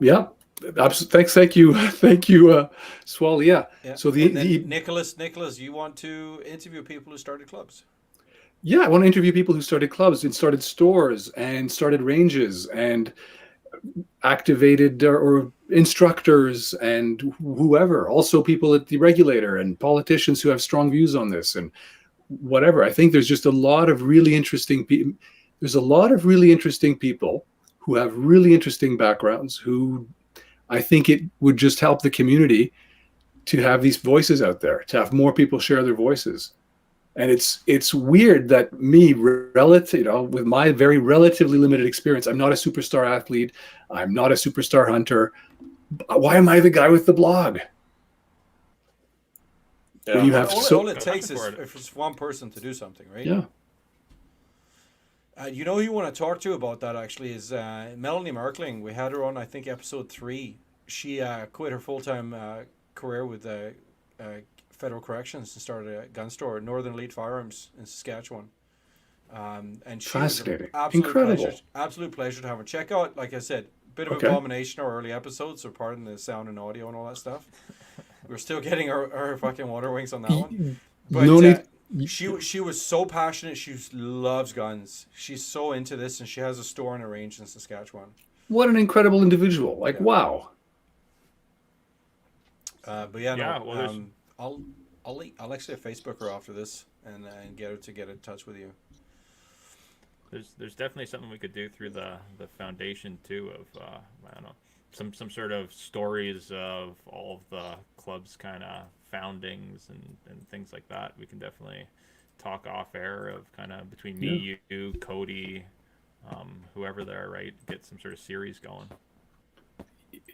Thank you, Swally. Yeah. So Nicholas, you want to interview people who started clubs? Yeah, I want to interview people who started clubs and started stores and started ranges and activated or instructors and whoever. Also people at the regulator and politicians who have strong views on this and whatever. I think there's just a lot of really interesting people. There's a lot of really interesting people who have really interesting backgrounds who I think it would just help the community to have these voices out there, to have more people share their voices. And it's weird that me, with my very relatively limited experience, I'm not a superstar athlete. I'm not a superstar hunter. Why am I the guy with the blog? Yeah. When you have all it takes is if it's one person to do something, right? Yeah. You know who you want to talk to about that actually is Melanie Merkling. We had her on, I think, episode 3. She quit her full-time career with Federal Corrections and started a gun store, Northern Elite Firearms in Saskatchewan. And she Fascinating. Incredible. Absolute pleasure to have her. Check out, like I said, bit of abomination our early episodes, so pardon the sound and audio and all that stuff. We're still getting our fucking water wings on that one. But she was so passionate. She loves guns. She's so into this, and she has a store and a range in Saskatchewan. What an incredible individual! Like, wow. But I'll actually Facebook her after this and get her to get in touch with you. There's definitely something we could do through the foundation too of I don't know, some sort of stories of all of the club's kind of foundings and things like that. We can definitely talk off air of kind of between me, you, Cody, whoever there, right? Get some sort of series going.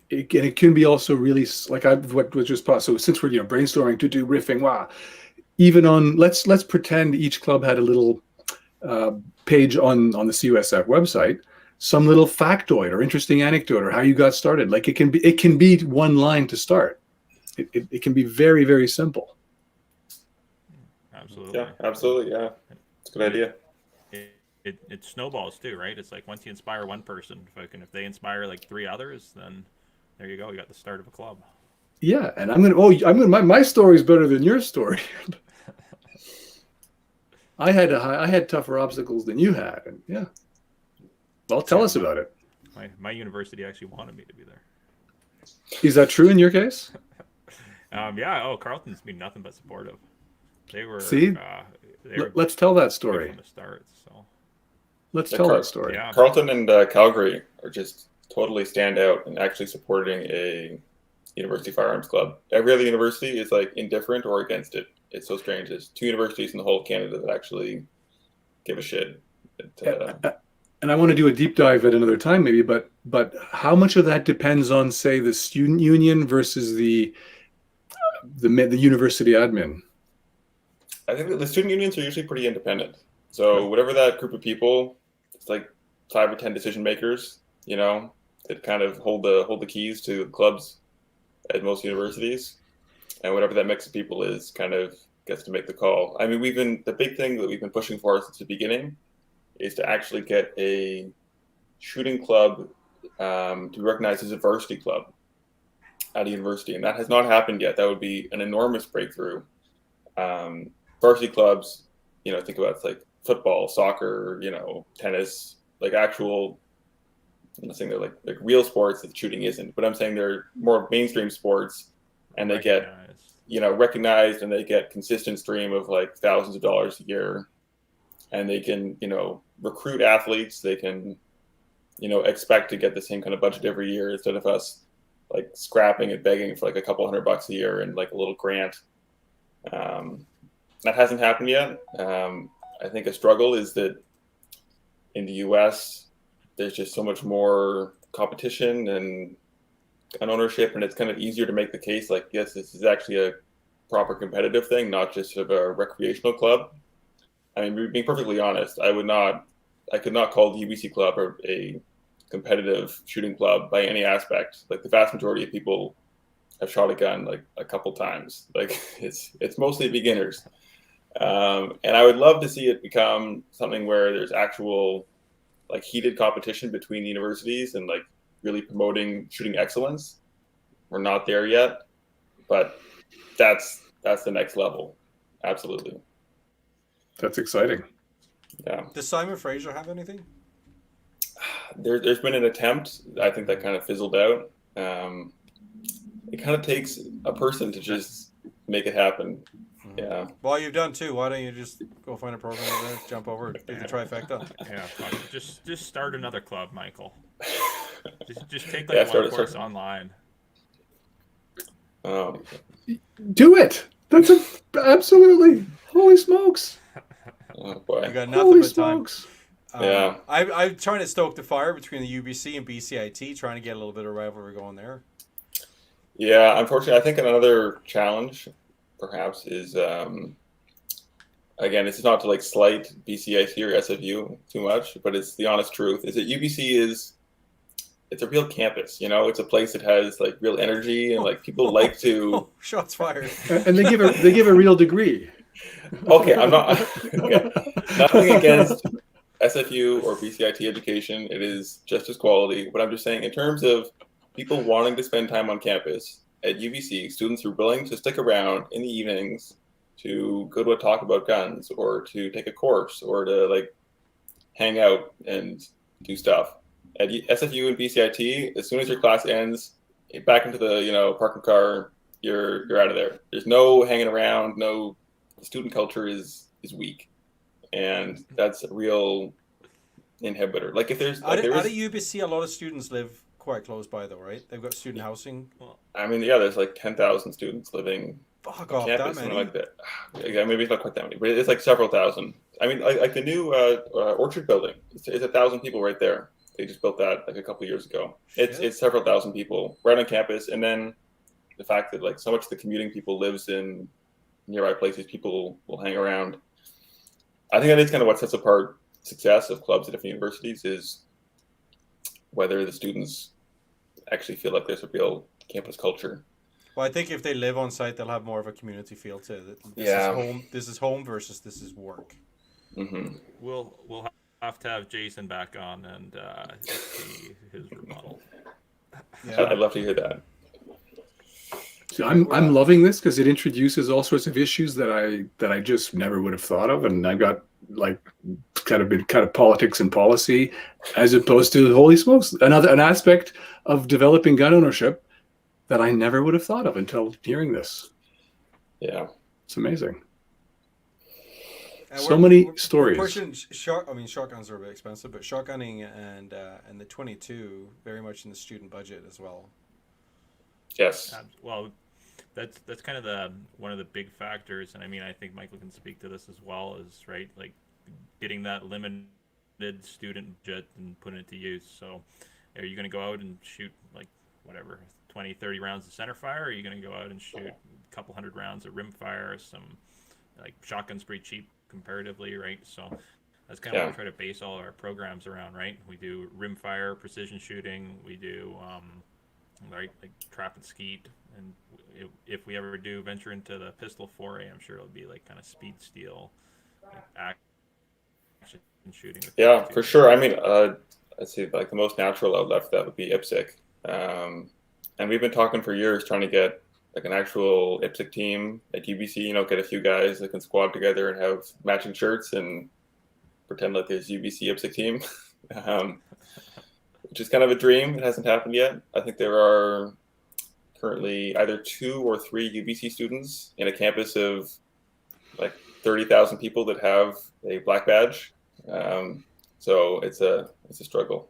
It can be also really like what was just possible. So since we're brainstorming to do riffing, wow. Even on let's pretend each club had a little page on the CUSF website, some little factoid or interesting anecdote or how you got started. Like it can be one line to start. It can be very, very simple. Absolutely. Yeah, absolutely. Yeah, it's a good idea. It snowballs too, right? It's like once you inspire one person, if they inspire like 3 others, then there you go. You got the start of a club. Yeah, and my story's better than your story. I had tougher obstacles than you had, and yeah. Well, tell us about it. My university actually wanted me to be there. Is that true in your case? Yeah. Oh, Carleton's been nothing but supportive. They were. See, let's tell that story from the start. So let's tell that story. Yeah. Carleton and Calgary are just totally stand out in actually supporting a university firearms club. Every other university is like indifferent or against it. It's so strange. There's 2 universities in the whole of Canada that actually give a shit. And I want to do a deep dive at another time, maybe. But how much of that depends on, say, the student union versus the university admin? I think that the student unions are usually pretty independent. So whatever that group of people, it's like 5 or 10 decision makers, that kind of hold the keys to the clubs at most universities. And whatever that mix of people is kind of gets to make the call. I mean, the big thing that we've been pushing for since the beginning is to actually get a shooting club to be recognized as a varsity club at a university. And that has not happened yet. That would be an enormous breakthrough. Varsity clubs, think about it's like football, soccer, tennis, like actual, I'm not saying they're like real sports that shooting isn't, but I'm saying they're more mainstream sports and they get, recognized and they get consistent stream of like thousands of dollars a year and they can, recruit athletes. They can, expect to get the same kind of budget every year instead of us like scrapping and begging for like a couple $100 a year and like a little grant. that hasn't happened yet. I think a struggle is that in the U.S., there's just so much more competition and gun ownership, and it's kind of easier to make the case like, yes, this is actually a proper competitive thing, not just sort of a recreational club. I mean, being perfectly honest, I could not call the UBC club a competitive shooting club by any aspect. Like the vast majority of people have shot a gun like a couple times. Like it's mostly beginners. And I would love to see it become something where there's actual like heated competition between universities and like really promoting shooting excellence. We're not there yet, but that's the next level. Absolutely. That's exciting. Yeah. Does Simon Fraser have anything? There's been an attempt. I think that kind of fizzled out. It kind of takes a person to just make it happen. Yeah. Well, you've done too. Why don't you just go find a program over there, jump over, do the trifecta? Yeah, fuck it. Just start another club, Michael. Just take Yeah, like one start- course online. Do it. That's absolutely. Holy smokes. Oh You boy. got nothing Holy but time. smokes. Yeah. I'm trying to stoke the fire between the UBC and BCIT, trying to get a little bit of rivalry going there. Yeah. Unfortunately, I think another challenge, perhaps, is again, this is not to like slight BCIT or SFU too much, but it's the honest truth. Is that UBC it's a real campus. It's a place that has like real energy and like people like to. Oh, shots fired. And they give a real degree. Okay, I'm not okay. Nothing against SFU or BCIT education. It is just as quality. But I'm just saying, in terms of people wanting to spend time on campus at UBC, students are willing to stick around in the evenings to go to a talk about guns or to take a course or to like hang out and do stuff. At SFU and BCIT, as soon as your class ends, back into the parking car, you're out of there. There's no hanging around. No, student culture is weak, and that's a real inhibitor. Like if there's Out of UBC, a lot of students live quite close by, though, right? They've got student housing. I mean, yeah, there's like 10,000 students living Fuck on off, campus, that something many. like that. Yeah, maybe it's not quite that many, but it's like several thousand. I mean, like the new Orchard building, it's 1,000 people right there. They just built that like a couple of years ago. It's several thousand people right on campus, and then the fact that like so much of the commuting people lives in nearby places, people will hang around. I think that is kind of what sets apart success of clubs at different universities is whether the students actually feel like there's a real campus culture. Well, I think if they live on site, they'll have more of a community feel to it. This is home versus this is work. Mm-hmm. We'll have to have Jason back on and see his rebuttal. Yeah. I'd love to hear that. So I'm loving this because it introduces all sorts of issues that I just never would have thought of, and I got like kind of politics and policy, as opposed to holy smokes, an aspect of developing gun ownership that I never would have thought of until hearing this. Yeah, it's amazing. And So many stories. We're pushing shotguns are a bit expensive, but shotgunning and the 22 very much in the student budget as well. yes. Well, that's kind of one of the big factors, and I mean I think Michael can speak to this as well. Is right like getting that limited student budget and putting it to use. So, are you going to go out and shoot like whatever 20, 30 rounds of center fire? Or are you going to go out and shoot a couple hundred rounds of rim fire? Some like shotgun's pretty cheap comparatively, right? So that's kind of what we try to base all our programs around, right? We do rim fire, precision shooting. We do like trap and skeet, and if we ever do venture into the pistol foray, I'm sure it'll be like kind of speed steel, like action shooting. Yeah, for sure. I mean, I'd say like the most natural outlet for that would be IPSC. And we've been talking for years trying to get like an actual IPSC team at UBC, get a few guys that can squad together and have matching shirts and pretend like there's UBC IPSC team, which is kind of a dream. It hasn't happened yet. I think there are currently either 2 or 3 UBC students in a campus of like 30,000 people that have a black badge. So it's a struggle.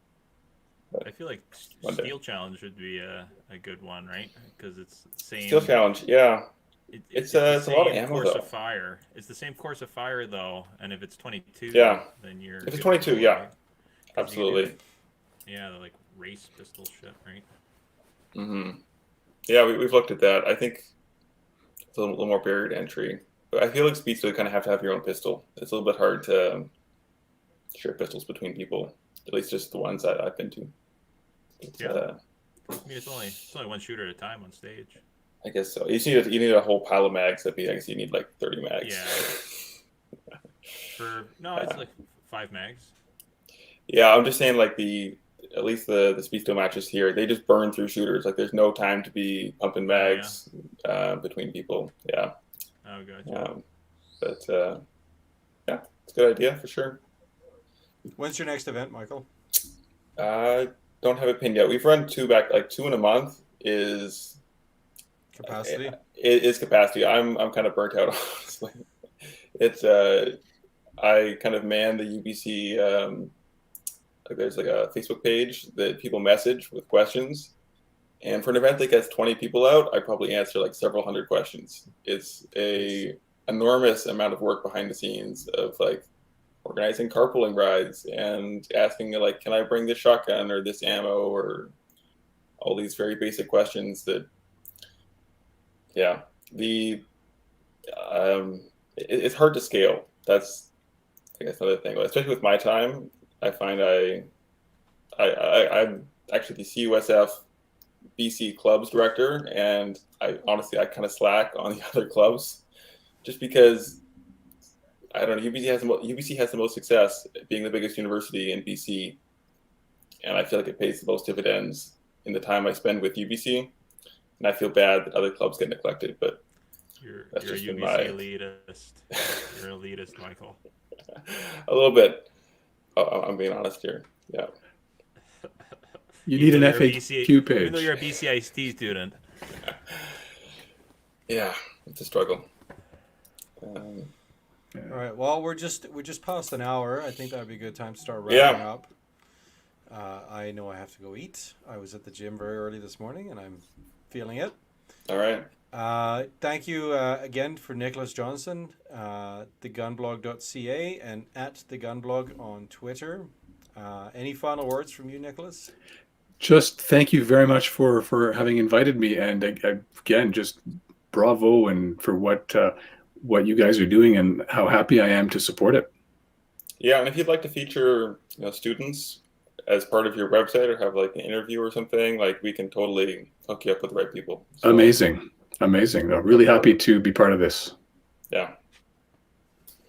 But I feel like Steel Challenge would be a good one, right? Because it's the same. Steel Challenge, yeah. It's the a lot of same ammo, course though. of fire. It's the same course of fire, though, and if it's 22, Yeah. then you're. If it's good 22, to go, yeah. right? 'Cause you can do, Absolutely. yeah, the like race pistol shit, right? Yeah, we've looked at that. I think it's a little more barrier to entry. But I feel like Speedster, you kind of have to have your own pistol. It's a little bit hard to share pistols between people, at least just the ones that I've been to. But, Yeah. I mean, it's only one shooter at a time on stage. I guess so. You need a whole pile of mags. I guess you need like 30 mags. Yeah. It's like 5 mags. Yeah, I'm just saying like at least the Speedster matches here, they just burn through shooters. Like there's no time to be pumping mags between people. Yeah. Oh, gotcha. But yeah, it's a good idea for sure. When's your next event, Michael? Don't have a pin yet. We've run 2 in a month is Capacity? It is capacity. I'm kind of burnt out, honestly. It's I kind of man the UBC. There's like a Facebook page that people message with questions, and for an event that gets 20 people out, I probably answer like several hundred questions. It's a enormous amount of work behind the scenes of like organizing carpooling rides and asking like, can I bring this shotgun or this ammo or all these very basic questions that, yeah, it's hard to scale. That's, I guess, another thing, especially with my time. I find I'm actually the CUSF BC clubs director, and I kind of slack on the other clubs just because I don't know. UBC has the most success being the biggest university in BC, and I feel like it pays the most dividends in the time I spend with UBC, and I feel bad that other clubs get neglected. But you're that's a just UBC been my elitist. You're an elitist, Michael. A little bit. I'm being honest here. Yeah. You need an FAQ page. Even though you're a BCIST student. Yeah, it's a struggle. All right. Well, we're just past an hour. I think that would be a good time to start wrapping up. I know I have to go eat. I was at the gym very early this morning, and I'm feeling it. All right. Thank you again for Nicolas Johnson, TheGunBlog.ca, and at TheGunBlog on Twitter. Any final words from you, Nicolas? Just thank you very much for having invited me, and again, just bravo and for what you guys are doing and how happy I am to support it. Yeah, and if you'd like to feature students as part of your website or have like an interview or something, like we can totally hook you up with the right people. So, Amazing. I'm really happy to be part of this. Yeah.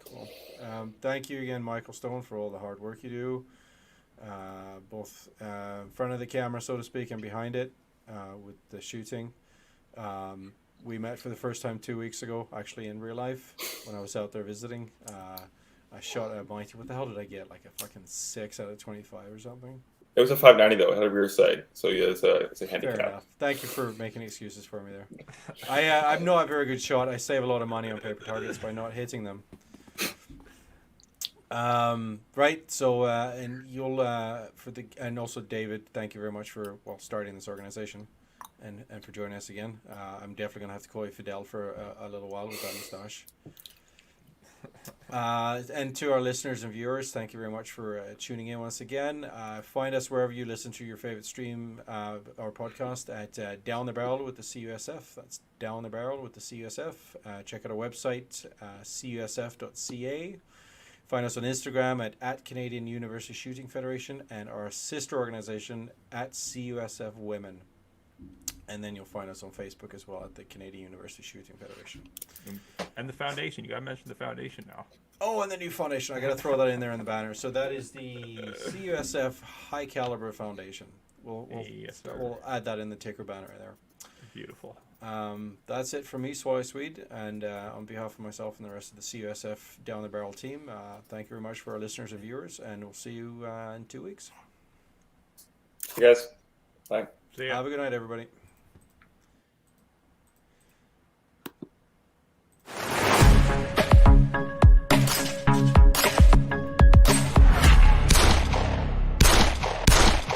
Cool. Thank you again, Michael Stone, for all the hard work you do, both in front of the camera, so to speak, and behind it with the shooting. We met for the first time 2 weeks ago, actually in real life, when I was out there visiting. I shot a mighty. What the hell did I get? Like a fucking 6 out of 25 or something. It was a 590 though. It had a rear sight, so yeah, it's a handicap. Fair enough. Thank you for making excuses for me there. I'm not a very good shot. I save a lot of money on paper targets by not hitting them. Right. So and you'll and also David, thank you very much for starting this organization, and for joining us again. I'm definitely gonna have to call you Fidel for a little while with that moustache. And to our listeners and viewers, thank you very much for tuning in once again. Find us wherever you listen to your favorite stream or podcast at Down the Barrel with the CUSF. That's Down the Barrel with the CUSF. Check out our website, CUSF.ca. Find us on Instagram at Canadian University Shooting Federation and our sister organization at CUSF Women. And then you'll find us on Facebook as well at the Canadian University Shooting Federation. And the foundation. You got to mention the foundation now. Oh, and the new foundation. I got to throw that in there in the banner. So that is the CUSF High Calibre Foundation. We'll add that in the ticker banner there. Beautiful. That's it from me, Swally Swede. And on behalf of myself and the rest of the CUSF Down the Barrel team, thank you very much for our listeners and viewers. And we'll see you in 2 weeks. See you guys. Bye. See ya. Have a good night, everybody.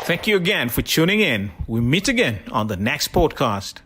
Thank you again for tuning in. We meet again on the next podcast.